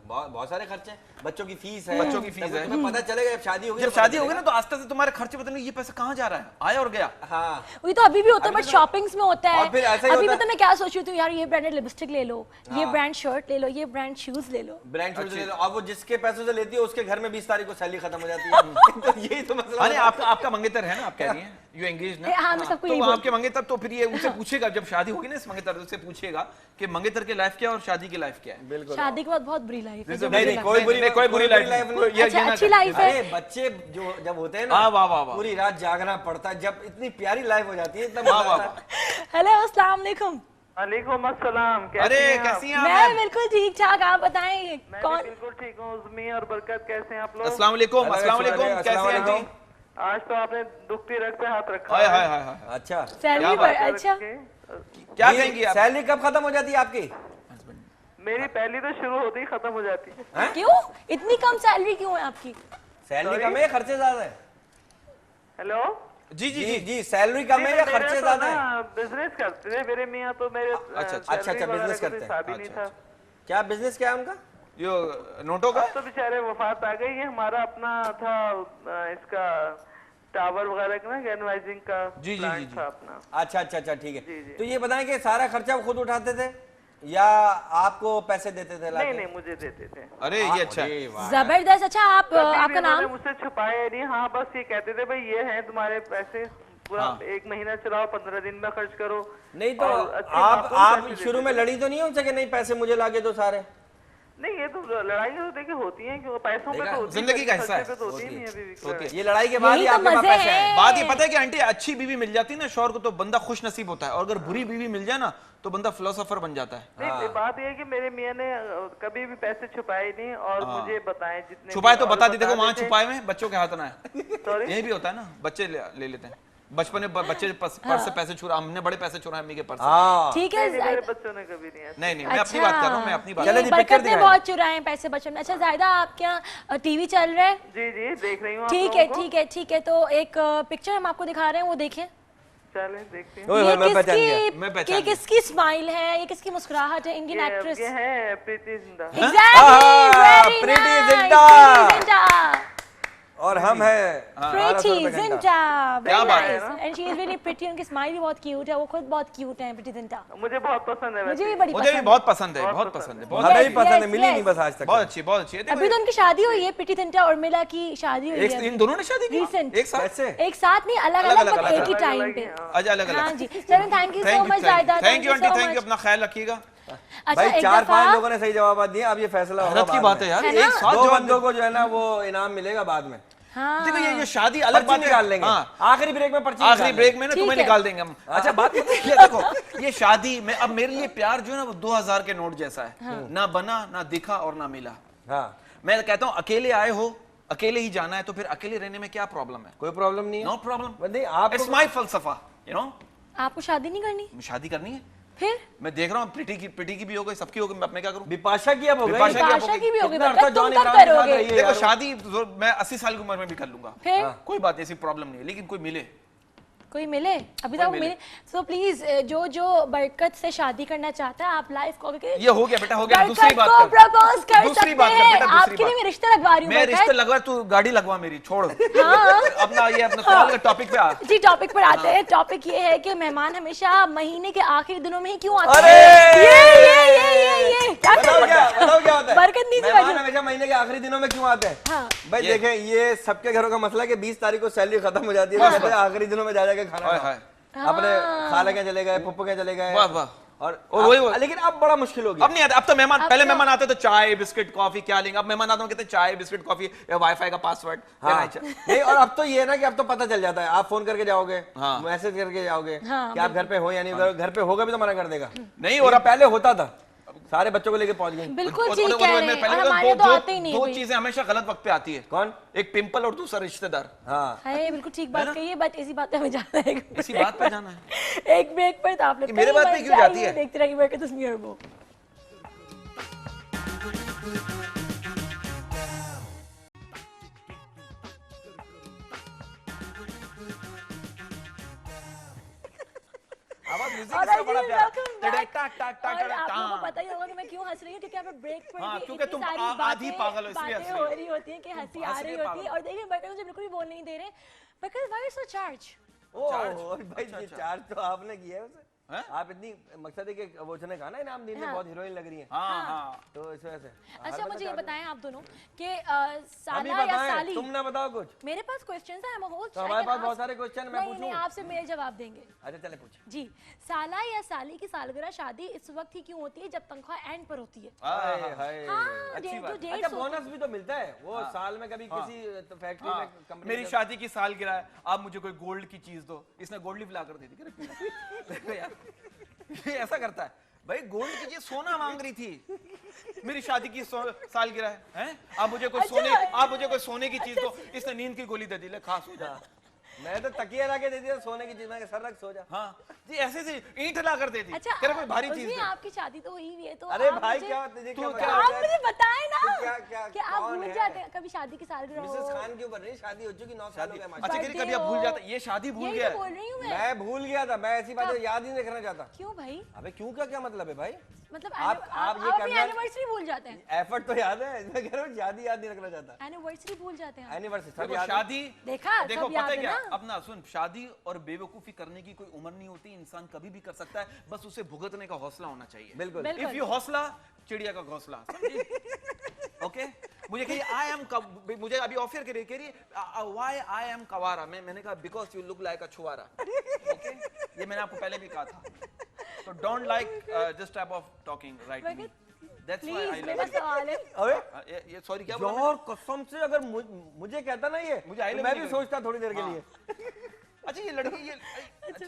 बहुत सारे खर्चे, बच्चों की फीस है। बच्चों की फीस है। तुम्हें पता चलेगा जब शादी होगी। जब शादी होगी ना तो आस्ते आस्ते तुम्हारे खर्चे पता नहीं ये पैसा कहाँ जा रहा है, आया और गया। हाँ, वही तो अभी भी होता है, बट शॉपिंग्स में होता है। और फिर ऐसा ही अभी होता है। पता मैं क्या सोच रही हूँ यार, ये ब्रांडेड लिपस्टिक ले लो, ये ब्रांड शर्ट ले लो, ये ब्रांड शूज ले लो। ब्रांड शूज ले लो, और वो जिसके पैसों से लेती है उसके घर में 20 तारीख को सैलरी खत्म हो जाती है। तो यही तो मसला अरे है। आपका मंगेतर है ना, आप कह रही हैं यू एंगेज ना। हाँ, मैं सबको तो यही वो बोल- आपके मंगेतर, तो फिर ये उनसे पूछेगा जब शादी होगी ना इस मंगेतर से पूछेगा कि मंगेतर की लाइफ क्या है और शादी की लाइफ क्या है। बिल्कुल। शादी के बाद बहुत बुरी लाइफ है। जो नहीं मुझे नहीं, लगता कोई है। बुरी कोई बुरी लाइफ लाइफ नहीं। नहीं। अच्छा, अच्छी लाइफ है। अरे बच्चे जो जब होते हैं ना, वाह वाह वाह, पूरी रात जागना पड़ता है, जब इतनी प्यारी लाइफ हो जाती है तब वाह मजा वाह आता है। हेलो अस्सलाम वालेकुम। वालेकुम अस्सलाम। अरे कैसी हैं आप मैं मैम? बिल्कुल ठीक ठाक, आप बताएं मैं कौन? भी बिल्कुल ठीक हूँ। उज़मी और बरकत कैसे हैं आप लोग? अस्सलाम वालेकुम, अस्सलाम वालेकुम, कैसे हैं जी? वालेकुम। आज तो आपने दुखती रग पे हाथ रखा हाय है। हाय हाय हाय। अच्छा, सैलरी पर अच्छा क्या कहेंगी आप? सैलरी कब खत्म हो जाती है आपकी? मेरी पहली तो शुरू होती ही खत्म हो जाती है। क्यों इतनी कम सैलरी क्यों है आपकी? सैलरी कम है, खर्चे ज्यादा है? हेलो जी जी जी जी। जी, सैलरी कम है या खर्चे ज्यादा है? बिजनेस करते थे मेरे मियाँ, तो मेरे अच्छा, अच्छा, business करते हैं। शादी नहीं था। क्या बिजनेस क्या है उनका? यो नोटों का। अब तो बेचारे वफात आ गई है। हमारा अपना था इसका टावर वगैरह का ना, गैनवाइजिंग का जी, जी, plant जी, जी। था अपना। अच्छा अच्छा अच्छा, ठीक जी, है। जी। तो ये बताएं कि सारा खर्चा वो खुद उठाते थे या आपको पैसे देते थे लाके? नहीं नहीं, मुझे देते थे। अरे ये अच्छा है। अरे वाह। जबरदस्त। अच्छा आप कभी भी आपका उन्होंने नाम? मुझसे छुपाए नहीं। हाँ, बस ये कहते थे भाई ये हैं तुम्हारे पैसे, पूरा हाँ। 1 महीना चलाओ, 15 दिन में खर्च करो। नहीं तो और अच्छे आप माकूल पैसे शुरू में देते थे। लड़ी तो नहीं उनसे कि नहीं पैसे मुझे लाके दो सारे? नहीं, ये तो लड़ाइयाँ तो देखिए होती हैं, क्योंकि पैसों पे देखा, तो होती है, जिंदगी का हिस्सा है। खर्चे पे तो होती ही नहीं है बीवी की होती है। लड़ाई। ये लड़ाई के बाद यही ही तो आपके पास मजे पैसे हैं। हैं। बात ये पता है कि आंटी अच्छी बीवी मिल जाती है ना शौहर को तो बंदा खुश नसीब होता है, और अगर बुरी बीवी मिल जाए ना तो बंदा फिलोसोफर बन जाता है। नहीं, बात ये है कि मेरे मियाँ ने कभी भी पैसे छुपाए नहीं और मुझे बताए जितने छुपाए भी, तो और बता दी, देखो वहां देते। छुपाए में बच्चों के हाथ ना है। Sorry? यही भी होता है ना, बच्चे ले लेते हैं बचपन में, बच्चे पर्स से पैसे चुरा, हमने बड़े पैसे चुराए अम्मी के पर्स से। हाँ, ठीक नहीं, नहीं, है। मेरे बच्चों ने कभी नहीं ऐसा। नहीं मैं अपनी बात कर रहा हूँ, मैं अपनी बात चलो कर जी, रहा हूँ। पिक्चर बरकत ने दिखाएं। बहुत चुराए हैं पैसे बचपन में। अच्छा जायदा आपके यहाँ टीवी चल रहा है? जी जी, देख रही हूँ आप ठीक है लोगों को। ठीक है ठीक है। तो एक पिक्चर हम आपको दिखा रहे हैं, वो देखिए। चलें देखते हैं। ओए होए, मैं पहचान गया। मैं पहचान ये गया। किसकी स्माइल है, ये किसकी मुस्कुराहट है? Indian actress. ये है प्रीति जिंटा। Exactly, very प्रीति nice, जिंटा। प्रीति जिंटा। और हम है Pretty Zinta, क्या very बात है nice, and she is really pretty. उनकी स्माइल भी बहुत क्यूट है, वो खुद बहुत क्यूट है Pretty Zinta. मुझे बहुत पसंद है मुझे भी बड़ी मुझे भी पसंद बहुत पसंद है, बहुत पसंद है, बहुत हमें भी पसंद है, yes, मिली नहीं yes. बस आज तक। बहुत अच्छी, बहुत अच्छी है। है. अभी तो उनकी शादी हुई है Pretty Zinta और मिला की शादी हुई है. इन दोनों ने शादी की Recent. एक साथ? कैसे? एक साथ नहीं, अलग अलग अलग-अलग, बट एक ही अलग-अलग, टाइम पे. अच्छा, अलग हाँ अलग। जी, चलो थैंक यू सो मच जायदा. Thank you aunty, thank you, अपना ख्याल रखिएगा। अच्छा भाई एक 4-5 दफा लोगों ने सही जवाब दिए, अब ये फैसला होगा हैरत की बाद बात में। है यार, है ना? एक साथ दो जवाब बंदों को जो है ना वो इनाम मिलेगा बाद में। हाँ देखो ये शादी अलग पर्ची बात है। निकाल लेंगे हाँ, आखिरी ब्रेक में पर्ची आखिरी निकाल ब्रेक में ना ठीक तुम्हें है। निकाल देंगे हम। अच्छा बात पता है क्या, देखो ये शादी में अब मेरे लिए प्यार जो है ना वो 2000 के नोट जैसा है, ना बना ना दिखा और ना मिला। लेंगे। हाँ मैं कहता हूँ अकेले आए हो, अकेले ही जाना है, तो फिर अकेले रहने में क्या प्रॉब्लम है? कोई प्रॉब्लम नहीं है। नो प्रॉब्लम, बंदे आप इट्स माय फलसफा, यू नो। आपको शादी नहीं करनी शादी करनी है, फिर मैं देख रहा हूँ प्रीति की भी हो गई, सबकी हो गई, मैं अपने क्या करूँ? विपाशा की अब हो गई। विपाशा की अब आशा की भी होगी, कितना बरकत, अर्थ तुम जॉन कब इब्राहिम के साथ करोगे? रही है देखो यार। शादी मैं 80 साल की उम्र में भी कर लूंगा, फिर कोई बात ऐसी प्रॉब्लम नहीं है, लेकिन कोई मिले। कोई मिले अभी तक मिले सो प्लीज जो बरकत से शादी करना चाहता है आप लाइव कॉल करके ये हो गया बेटा, हो गया। बरकत दूसरी बात को कर, प्रपोज कर दूसरी सकते बात कर हैं। बेटा, दूसरी आपके लिए बात। मैं रिश्ता लगवा रही हूँ मैं बरकत। रिश्ते लगवा, तू गाड़ी लगवा मेरी, छोड़ हाँ। अपना ये अपना सवाल का टॉपिक पे आ। जी टॉपिक पर आते हैं। टॉपिक ये है कि मेहमान हमेशा महीने के आखिरी दिनों में ही क्यों आते अरे! हैं? ये क्या बताओ क्या होता है? बरकत नहीं मेहमान समझ हमेशा महीने के आखिरी दिनों में क्यों आते हैं? हाँ। भाई ये- देखें ये सबके घरों का मसला है कि 20 तारीख को सैलरी खत्म हो जाती है, तो कहते हैं आखिरी दिनों में जा जाके खाना हाय खाओ। हाय, अपने खाला के चले गए, फुप्पो के चले गए, वाह वाह। और वही लेकिन अब बड़ा मुश्किल हो गया। अब नहीं आते, अब तो मेहमान, अब पहले तो- मेहमान आते तो चाय बिस्किट कॉफी क्या लेंगे, अब मेहमान आते हैं कहते हैं चाय बिस्किट कॉफी या वाईफाई का पासवर्ड। हाँ नहीं, और अब तो ये है ना कि अब तो पता चल जाता है, आप फोन करके जाओगे, हाँ। मैसेज करके जाओगे हाँ, कि आप घर पे हो या नहीं, घर पे होगा भी तो मना कर देगा। नहीं, और और अब पहले होता था, सारे बच्चों को लेके पहुंच गई। बिल्कुल और- ठीक और- कह और रहे मैं हैं पहले और तो हमारे तो आते ही नहीं दो कोई। चीजें हमेशा गलत वक्त पे आती है, कौन? एक पिंपल और दूसरा रिश्तेदार। हाँ है बिल्कुल ठीक बात कही है, बट इसी बात पे हमें जाना है। इसी बात पे जाना है। एक ब्रेक पर तो आप लोग मेरे कहीं बात पे मत क्यों जाती जाइए, है? देखते रहिए बरकत उस्मी और वो। आवाज म्यूजिक और इसका बड़ा प्यारा। welcome back। टाक टाक टाक और आप लोगों को टाक। पता ही होगा कि मैं क्यों हंस रही हूँ, क्योंकि यहाँ पे ब्रेक पर हाँ, भी क्योंकि इतनी तुम सारी आधी पागल हो, इसलिए हंस बातें रही हो हो। रही होती हैं कि हंसी आ हंस रही रही है होती है। पागल। और देखिए बरकत मुझे बिल्कुल भी बोलने नहीं दे रहे। Barkat why so charge? Oh charge? भाई अच्छा, ये अच्छा। चार्ज तो आपने किया है उसे। हैं? आप इतनी मकसद है कि वो उसने कहा ना इनाम दिन में हाँ। बहुत हीरोइन लग रही है, हाँ हाँ, तो इस वजह से। अच्छा मुझे ये बताएं आप दोनों कि अभी साला या बताएं, साली। तुम ना बताओ कुछ। मेरे पास क्वेश्चंस हैं, मैं होस्ट तो हमारे पास बहुत सारे क्वेश्चन मैं नहीं नहीं पूछूं? आपसे मेरे जवाब देंगे। अच्छा चले पूछ। जी साला या साली की सालगिरह शादी इस वक्त ही क्यों होती है जब तनख्वाह एंड पर होती है? हाय हाय। हाँ, अच्छी डेढ़ बात। तो डेढ़ अच्छा सौ बोनस भी तो मिलता है वो साल में कभी किसी फैक्ट्री में कंपनी मेरी शादी की सालगिरह है, आप मुझे कोई गोल्ड की चीज दो। इसने गोल्ड लीफ ला कर दी थी। देखो यार, ये ऐसा करता है भाई, गोल्ड की चीज सोना मांग रही थी, मेरी शादी की सालगिरह है, हैं? आप मुझे कोई सोने की चीज दो। इसने नींद की गोली दे दी, ले खा सो जा। मैं तो तकिया ला के दे दिया सोने की चीज, मैं सर रख सो जा। हाँ जी, ऐसे से ईंट ला कर देती। अच्छा कह रहा कोई भारी चीज उसमें दे। आपकी शादी तो हुई हुई है तो अरे आप भाई मुझे- क्या तुझे तू क्या क्या- पता आप है? मुझे बताएं ना तो क्या कि आप कौन भूल है? जाते हैं कभी शादी की सालगिरह मिसेस हो। खान के ऊपर नहीं, शादी हो चुकी 9 साल हो गए अच्छा माशाल्लाह। कह रही कभी आप भूल जाता, ये शादी भूल यही गया तो है। बोल रही हूँ मैं। मैं भूल गया था, मैं ऐसी बातें याद ही नहीं रखना चाहता। क्यों भाई? अबे क्यों का क्या मतलब है भाई? मतलब आप ये अपनी करना- एनिवर्सरी भूल जाते हैं। एफर्ट तो याद है, मैं कह रहा हूँ शादी याद नहीं रखना चाहता। एनिवर्सरी भूल जाते हैं आप। एनिवर्सरी सब देखो याद है। शादी, देखा, देखो सब पता याद है है क्या, ना? अपना सुन, शादी और बेवकूफी करने की कोई उम्र नहीं होती, इंसान कभी भी कर सकता है, बस उसे भुगतने का हौसला होना चाहिए। बिल्कुल। बिल्कुल। इफ यू हौसला, चिड़िया का घोंसला। ओके, मुझे कहिए आई एम, मुझे अभी ऑफर कह रही व्हाई आई एम कवारा, मैंने कहा बिकॉज यू लुक लाइक अ छुआरा। ओके, ये मैंने आपको पहले भी कहा था। तो don't like this type of talking right me, that's why I please मेरा लाइक। सवाल है। अबे ये सॉरी क्या बोला यार कसम से अगर मुझे कहता ना ये, मुझे आई तो लव मैं यू भी नहीं सोचता थोड़ी देर के हाँ। लिए। अच्छा ये लड़की ये अच्छा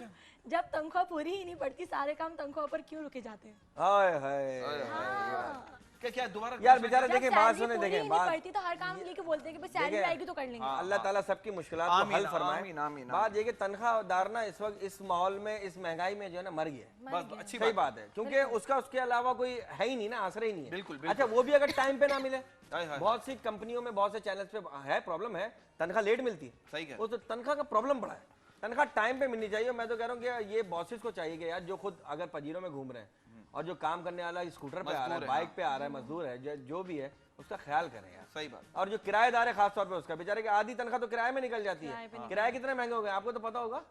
जब तनख्वाह पूरी ही नहीं पड़ती सारे काम तनख्वाह पर क्यों रुके जाते हैं? हाय हाय। हाँ। क्या क्या दोबारा यार बेचारे जब देखें, बात सैलरी सुने, पूरी ही देखें नहीं बात, पड़ती तो हर काम लेके बोलते हैं कि बस सैलरी देखें, आएगी तो कर लेंगे। अल्लाह ताला सबकी मुश्किलात को आमीन, हल फरमाए। आमीन, आमीन, बात ये कि तनख्वाहदार ना इस वक्त इस माहौल में, इस महंगाई में जो है ना मर गया। बस अच्छी सही बात बात है, क्योंकि उसका उसके अलावा कोई है ही नहीं ना, आसरा ही नहीं है। बिल्कुल, बिल्कुल। अच्छा वो भी अगर टाइम पे ना मिले, हाय, हाय। बहुत सी कंपनियों में, बहुत से चैनल्स पे है प्रॉब्लम है, तनख्वाह लेट मिलती है। सही कह। वो तो तनख्वाह का प्रॉब्लम बड़ा है, तनख्वाह टाइम पे मिलनी चाहिए। मैं तो कह रहा हूँ कि ये बॉसेस को चाहिए कि यार जो खुद अगर पजीरों में घूम रहे हैं, और जो काम करने वाला स्कूटर पे आ रहा है, बाइक पे आ रहा है, मजदूर है, जो भी है उसका ख्याल करें यार। सही बात। और जो किराएदार है खासतौर पे उसका, बेचारे की आधी तनख्वाह तो किराए में निकल जाती है। किराए कितने महंगे हो गए आपको तो पता होगा।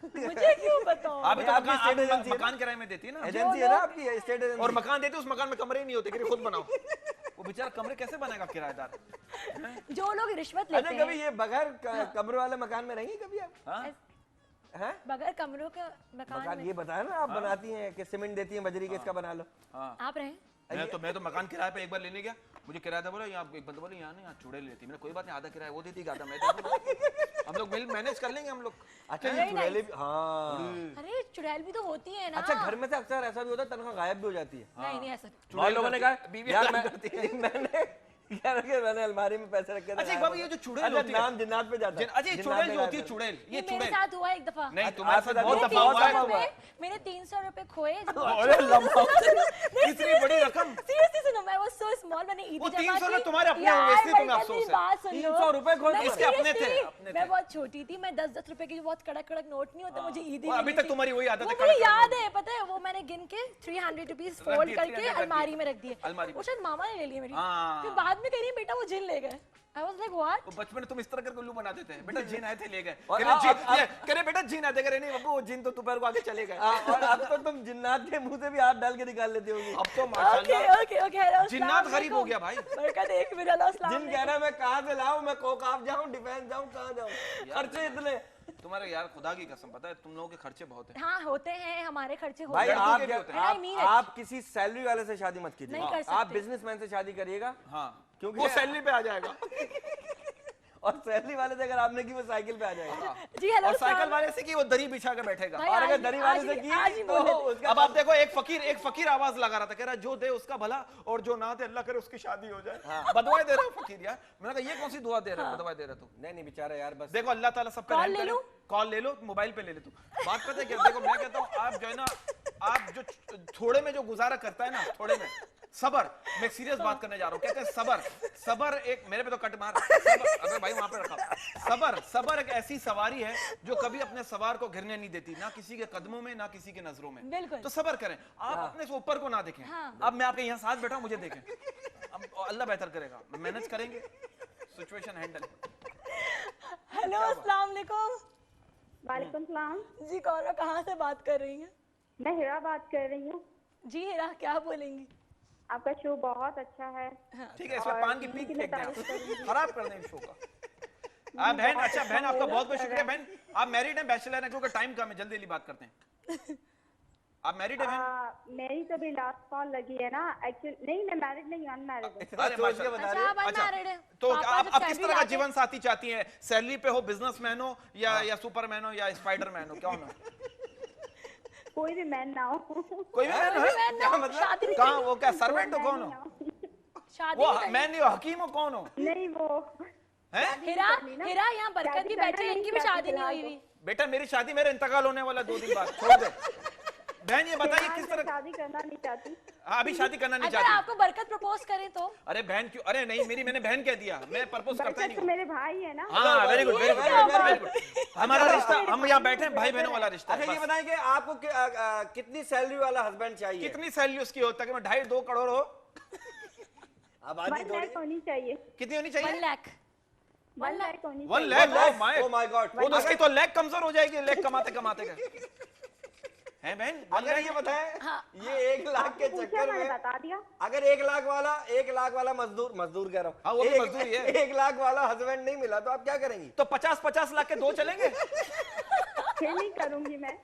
मुझे क्यों पता हो? आप मकान किराए में देती है ना, एजेंसी है ना आपकी, स्टेट एजेंसी। और मकान देते उस मकान में कमरे ही नहीं होते, खुद बनाओ। वो बेचारा कमरे कैसे बनाएगा किराएदार? जो लोग रिश्वत लेते हैं। कभी ये बगैर कमरे वाले मकान में रहेंगी कभी आप? हैं? बगैर कमरों के मकान में। ये बताया ना आप बनाती हैं कि सीमेंट देती हैं बजरी के, इसका बना लो। आप रहे? मैं तो मकान किराए पे एक बार लेने गया, मुझे किराया बोला यहाँ, एक बंदा बोले यहाँ नहीं, यहाँ चूड़े लेती। मैंने कोई बात नहीं, आधा किराया वो देती, आधा मैं देती, हम लोग मिल मैनेज कर लेंगे हम लोग। अच्छा ये चुड़ैल भी, हाँ अरे चुड़ैल भी तो होती है ना। अच्छा घर में से अक्सर ऐसा भी होता है तनख्वाह गायब भी हो जाती है। नहीं नहीं ऐसा बहुत लोगों ने कहा बीवी यार मैंने अलमारी में पैसे रखे थे। अच्छा बाबू ये जो चुड़ैल होती है, नाम जिन्नात पे जाता है। अच्छा ये चुड़ैल जो होती है, चुड़ैल ये मेरे साथ हुआ एक दफा। नहीं तुम्हारे साथ बहुत दफा हुआ है। मेरे 300 रुपए खोए। अरे लंबा इतनी बड़ी रकम। सीरियसली सुनो, मैं वाज सो स्मॉल, मैंने ईदी जमा की। 300 ना तुम्हारे अपने होंगे इसलिए तुम्हें अफसोस है। बात सुन लो, 300 रुपए खोए इसके अपने थे, मैं बहुत छोटी थी, मैं 10-10 रुपए के बहुत कड़क कड़क नोट नहीं होते, मुझे ईदी अभी तक तुम्हारी वही आदत है। मुझे याद है, पता है वो मैंने गिन के 300 रुपीस फोल्ड करके अलमारी में रख दिए। वो शायद मामा ने ले लिए मेरी। फिर बाद में कह रही है बेटा वो जिन ले गए। I was like what? बचपन में तुम इस तरह कर उल्लू बनाते थे, बेटा जीन आए थे ले गए, करे बेटा जीन आते करे नहीं बाबू, वो जीन तो दोपहर को आगे चले गए। और अब तो तुम जिन्नात के मुंह से भी हाथ डाल के निकाल लेते होगे। अब तो माशाल्लाह ओके जिन्नात गरीब हो गया भाई। बरकत एक मिनट अल्लाह अस्सलाम जिन कह रहा है मैं कहाँ से लाऊं, मैं कोकाफ जाऊं, डिफेंस जाऊं, कहाँ जाऊं, खर्चे इतने। तुम्हारे यार खुदा की कसम पता है तुम लोगों के खर्चे बहुत हैं। हाँ होते हैं, हमारे खर्चे होते भाई हैं। आप किसी सैलरी वाले से शादी मत कीजिए, नहीं कर सकते। आप बिजनेसमैन से शादी करिएगा। हाँ क्योंकि वो सैलरी पे आ जाएगा। और सैलरी वाले से अगर आपने की वो साइकिल पे आ जाएगा। जी हेलो। और साइकिल वाले से की वो दरी बिछा के बैठेगा। और अगर दरी वाले से की तो उसका। अब आप देखो एक फकीर आवाज लगा रहा था, कह रहा जो दे उसका भला और जो ना दे अल्लाह करे उसकी शादी हो जाए। बदवाएं दे रहा है फकीर यार। मैंने कहा ये कौन सी दुआ दे रहा है, बदवाएं दे रहा तू। नहीं बेचारा यार, बस देखो अल्लाह ताला सब पे रहम करे। कॉल ले लो, मोबाइल पे ले ले तू। बात पता है क्या, देखो मैं कहता हूँ आप जो है ना, आप जो थोड़े में जो गुजारा करता है ना, थोड़े में सबर, मैं सीरियस बात करने जा रहा हूँ। कहते हैं सबर एक मेरे पे तो कट मार, अबे भाई वहां पे रखा। सबर एक ऐसी सवारी है जो कभी अपने सवार को घिरने नहीं देती, ना किसी के कदमों में ना किसी के नजरों में। तो सबर करें, आप अपने से ऊपर को ना देखें। अब मैं आपके यहाँ साथ बैठा हूँ, मुझे देखें, अब अल्लाह बेहतर करेगा, मैनेज करेंगे, सिचुएशन हैंडल। हेलो अस्सलाम वालेकुम। वालेकुम सलाम जी कौन, कहाँ से बात कर रही हैं? मैं हिरा बात कर रही हूँ। जी हिरा क्या बोलेंगी? आपका शो बहुत अच्छा है। ठीक है, इसमें पान की पीक फेंक दें, खराब कर दें शो का। बहन अच्छा बहन आपका बहुत बहुत शुक्रिया। बहन आप मैरिड हैं बैचलर हैं, क्योंकि टाइम कम है, जल्दी जल्दी बात करते हैं। आप मैरिड हैं बहन? मेरी तो भी लास्ट कॉल लगी है ना, एक्चुअली नहीं मैं मैरिड नहीं हूँ, अनमैरिड है। अरे माशाल्लाह। तो आप किस तरह का जीवन साथी चाहती हैं? सैलरी पे हो, बिजनेसमैन हो या सुपरमैन हो या स्पाइडरमैन हो, कौन हो? कोई भी मैन ना हो। कोई भी मैन है? क्या मतलब? कहाँ वो क्या सर्वेंट हो, कौन हो? वो मैन नहीं हो, हकीम हो, कौन हो? नहीं वो हिरा यहाँ बरकत भी बैठे, इनकी भी शादी नहीं हुई हुई। बेटा मेरी शादी, मेरा इंतकाल होने वाला 2 दिन बाद, छोड़ दे। बहन ये बताइए किस तरह शादी करना नहीं चाहती। हाँ अभी शादी करना नहीं अगर चाहती। आपको बरकत प्रपोज करे तो? अरे बहन क्यों, अरे नहीं मैंने बहन कह दिया, मैं प्रपोज करता ही नहीं हूँ। मेरे भाई है ना। हाँ वेरी गुड वेरी गुड। हमारा रिश्ता, हम यहाँ बैठे हैं भाई बहनों वाला रिश्ता। अच्छा ये बताएं कि आपको कितनी सैलरी वाला हस्बैंड चाहिए? कितनी सैलरी उसकी हो ताकि मैं 2.5-2 करोड़ हो? अब आधी 1 लाख होनी चाहिए। कितनी होनी चाहिए? 1 लाख 1 लाख होनी 1 लाख। ओह माय गॉड, वो तो उसकी तो लेग कमजोर हो जाएगी, लेग कमाते कमाते है बहन। अगर ये बताएं ये 1 लाख के चक्कर में बता दिया, अगर 1 लाख वाला मजदूर कह रहा हूँ, हाँ वो भी मजदूर ही है, 1 लाख वाला हस्बैंड नहीं मिला तो आप क्या करेंगी? तो 50-50 लाख के 2 चलेंगे? फिर नहीं करूंगी मैं,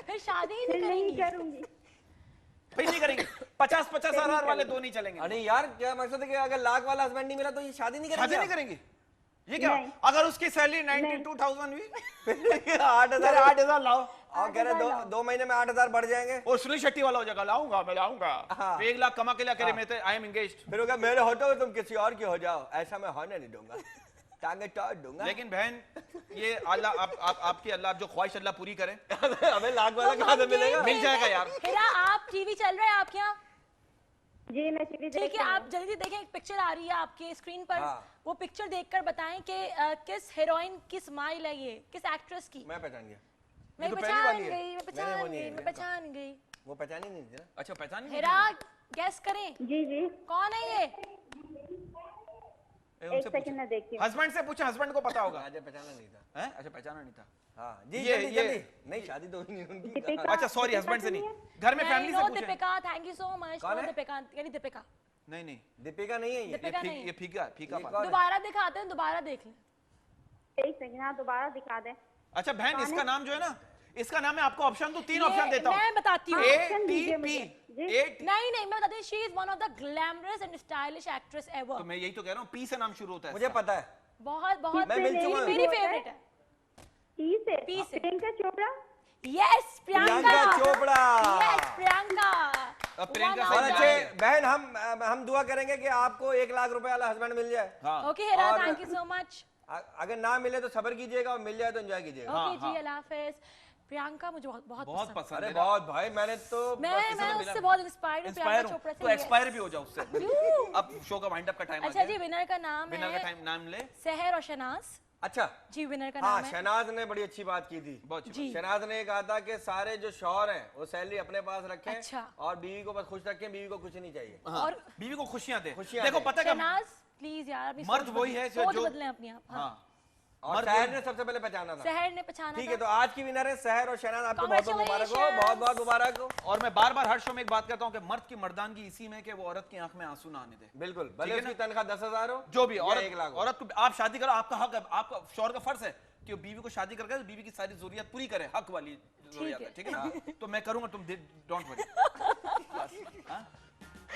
फिर शादी ही फिर नहीं नहीं करेंगी। करूंगी। फिर नहीं करेंगे? 50-50 हजार वाले 2 नहीं चलेंगे? अरे यार क्या मकसद है कि अगर लाख वाला हस्बैंड नहीं मिला तो ये शादी नहीं शादी नहीं करेंगे? करेंगे? ये क्या, अगर उसकी सैलरी 92,000 हुई, 8,000 लाओ, और कह रहे 2 महीने में 8,000 बढ़ जाएंगे। और सुनील शेट्टी वाला हो जाएगा, लाऊंगा मैं लाऊंगा। 1 लाख कमा के लिए मैं आई एम एंगेज्ड। फिर होगा मेरे होते हो तुम किसी और की हो जाओ, ऐसा मैं होने नहीं दूंगा, टांगे तोड़ दूंगा। लेकिन बहन ये अल्लाह आपकी अल्लाह जो ख्वाहिश अल्लाह पूरी करे। हमें लाख वाला कहाँ से मिलेगा? मिल जाएगा यार। हिरा आप टीवी चल रहा है आपके यहाँ? जी मैं टीवी ठीक है, आप जल्दी देखें, एक पिक्चर आ रही है आपके स्क्रीन पर। वो पिक्चर देखकर बताएं कि किस हीरोइन की स्माइल है ये, किस एक्ट्रेस की? मैं पहचान गया। मैं पहचान गई। वो पहचान ही नहीं थी ना। अच्छा पहचान नहीं हिरा गेस करें जी जी कौन है ये? एक सेकंड में देखती हूँ। हस्बैंड से पूछे, हस्बैंड को पता होगा। अजय पहचाना नहीं था। हैं? अच्छा पहचाना नहीं था। हाँ जी ये- जल्दी, ये- जल्दी। नहीं शादी तो हुई नहीं उनकी। दीपिका। अच्छा सॉरी, हस्बैंड से नहीं, घर में फैमिली से पूछे। Deepika, thank you so much. कौन है? दीपिका यानी दीपिका। नहीं नहीं, दीपिका नहीं है ये। दीपिका नहीं। ये फीका फीका ये पान। कौन है? दोबारा दिखाते हैं, दोबारा देख लें। एक सेकंड, हाँ दोबारा दिखा दें। अच्छा बहन, इसका नाम जो है ना, इसका नाम है, आपको ऑप्शन तो 3 ऑप्शन देता हूँ। मैं बताती हूँ। ऑप्शन दीजिए मुझे। जी। नहीं नहीं, मैं बताती हूँ, she is one of the glamorous and stylish actress तो एवर। मैं यही तो कह रहा हूँ, पी से नाम शुरू होता है मुझे इसका। पता है। बहुत बहुत मैं मिल चुका हूँ। मेरी फेवरेट है। पी से प्रियंका चोपड़ा। यस प्रियंका प्रियंका चोपड़ा। यस प्रियंका। अब प्रियंका One से और of जान अच्छे गया। बहन, हम दुआ करेंगे कि आपको 1 लाख रुपए वाला हस्बैंड मिल जाए। हाँ ओके हिरा, और- थैंक यू सो मच। अगर ना मिले तो सब्र कीजिएगा, और मिल जाए तो एंजॉय कीजिएगा। ओके हाँ। जी, अल्लाह हाफिज। प्रियंका मुझे बहुत बहुत बहुत पसंद। पसंद अरे है। बहुत भाई, मैंने तो मैं उससे बहुत इंस्पायर्ड हूँ, इंस्पायर प्रियंका हूँ चोपड़ा से। तो एक्सपायर भी हो जाओ उससे। अब शो का वाइंड अप का टाइम आ अच्छा गया। जी, विनर का नाम विनर का है टाइम नाम ले। सहर और शनाज अच्छा। जी। विनर का हाँ, नाम है शहनाज ने बड़ी अच्छी बात की थी। बहुत अच्छी जी। शहनाज ने कहा था कि सारे जो शौहर हैं वो सैलरी अपने पास रखें। अच्छा। और बीवी को बस खुश रखें, बीवी को कुछ नहीं चाहिए। हाँ, और- बीवी को खुशियां दे। खुशियां देखो दे। पता क्या, शनाज प्लीज यार, अभी मर्द सोच वही बदलें, है सोच जो- बदलें अपनी आप। हाँ। हाँ और मर्द सहर वही- ने सबसे पहले पहचाना था। सहर ने पहचाना ठीक था। है, तो आज की विनर है सहर और शहनाज। आपको बहुत बहुत मुबारक हो, Congratulations। बहुत बहुत मुबारक हो। और मैं बार बार हर शो में एक बात कहता हूँ कि मर्द की मर्दानगी इसी में कि वो औरत की आंख में आंसू ना आने दे। बिल्कुल, भले ठीक है उसकी तनख्वाह 10,000 हो, जो भी या औरत 1 लाख हो। औरत को आप शादी करो, आपका हक है, आपका शौहर का फर्ज है कि वो बीवी को शादी करके बीवी की सारी जरूरियत पूरी करे, हक वाली जरूरियत है, ठीक है ना? तो मैं करूंगा, तुम don't worry.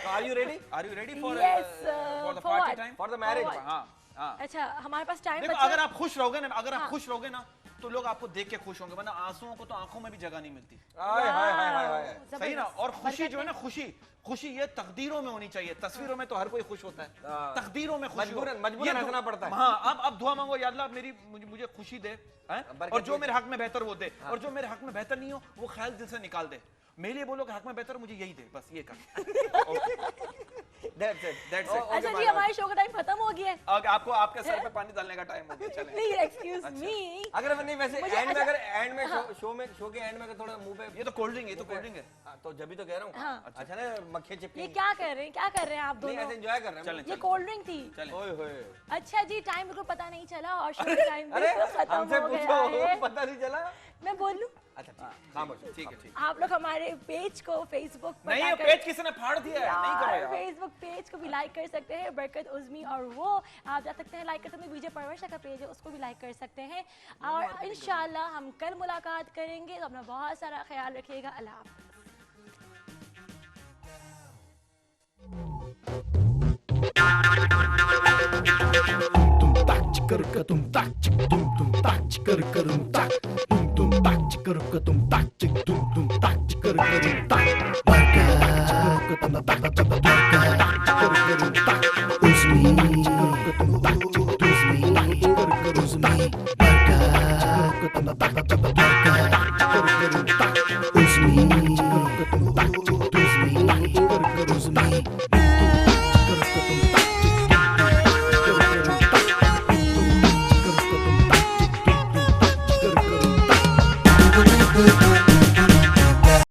Are you ready are you ready for Yes, the for party what? Time? For the marriage? हाँ हाँ। अच्छा, हमारे पास टाइम देखो बचा अगर आप खुश रहोगे ना, अगर आप हाँ। खुश रहोगे ना, तो लोग आपको देख के खुश होंगे, वरना आंसुओं को तो आंखों में भी जगह नहीं मिलती। हाय हाय हाय हाय हाय। जबरदस्त। सही ना? और खुशी बरकत जो है ना, है। खुशी ये तकदीरों में होनी चाहिए। तस्वीरों में तो हर कोई खुश होता है, तकदीरों में खुशी हो। मजबूरन ये हंसना पड़ता है। हाँ, अब दुआ मांगो, या अल्लाह मेरी मुझे खुशी दे, हैं? बरकत और जो दे। मेरे हक में बेहतर वो दे, और जो मेरे हक में बेहतर नहीं हो वो ख्याल दिल से निकाल दे। मेरे लिए बोलो कि हक में बेहतर मुझे यही दे, बस ये कर। That's it. That's it. अच्छा जी, हमारे शो का टाइम खत्म हो गया है। आपको आपके सर पे पानी डालने का टाइम हो गया, चलें। नहीं, एक्सक्यूज मी। अगर नहीं, वैसे मुझे एंड में, अच्छा- अगर एंड में शो के एंड में अगर थोड़ा मुंह पे, ये तो कोल्ड ड्रिंक, ये तो कोल्ड ड्रिंक है। हाँ, तो जब भी तो कह रहा हूँ। हाँ। अच्छा ना, मक्खी ये चिपकी क्या कर रहे हैं, क्या कर रहे हैं आप नहीं, दोनों? ऐसे एंजॉय कर रहे हैं। चलें ये कोल्ड ड्रिंक थी। चलें। ओए होए। अच्छा जी, टाइम बिल्कुल पता नहीं चला और शो का टाइम अरे बिल्कुल खत्म हमसे हो गया पूछो, है। पता नहीं चला। मैं बोलूं? अच्छा खामोश, ठीक है, ठीक आप लोग हमारे पेज को फेसबुक पर नहीं, ये जाकर- पेज किसी ने फाड़ दिया है, नहीं करो यार। फेसबुक पेज को भी लाइक कर सकते हैं, बरकत उज़्मी, और वो आप जा सकते हैं लाइक कर सकते हैं। विजय परवश का पेज है, उसको भी लाइक कर सकते हैं। और इंशाल्लाह हम कल मुलाकात करेंगे, तो अपना बहुत सारा ख्याल रखिएगा। अल्लाह हाफ़िज़। tum tak chikar ka tum tak chik tum tak chikar ka tum tak tak chikar ka tum tak chik tum tak chikar ka tum tak barka ka tum tak tak tak barka chikar ka tum tak uzmi ka tum tak chik uzmi chikar ka uzmi barka ka tum tak tak tak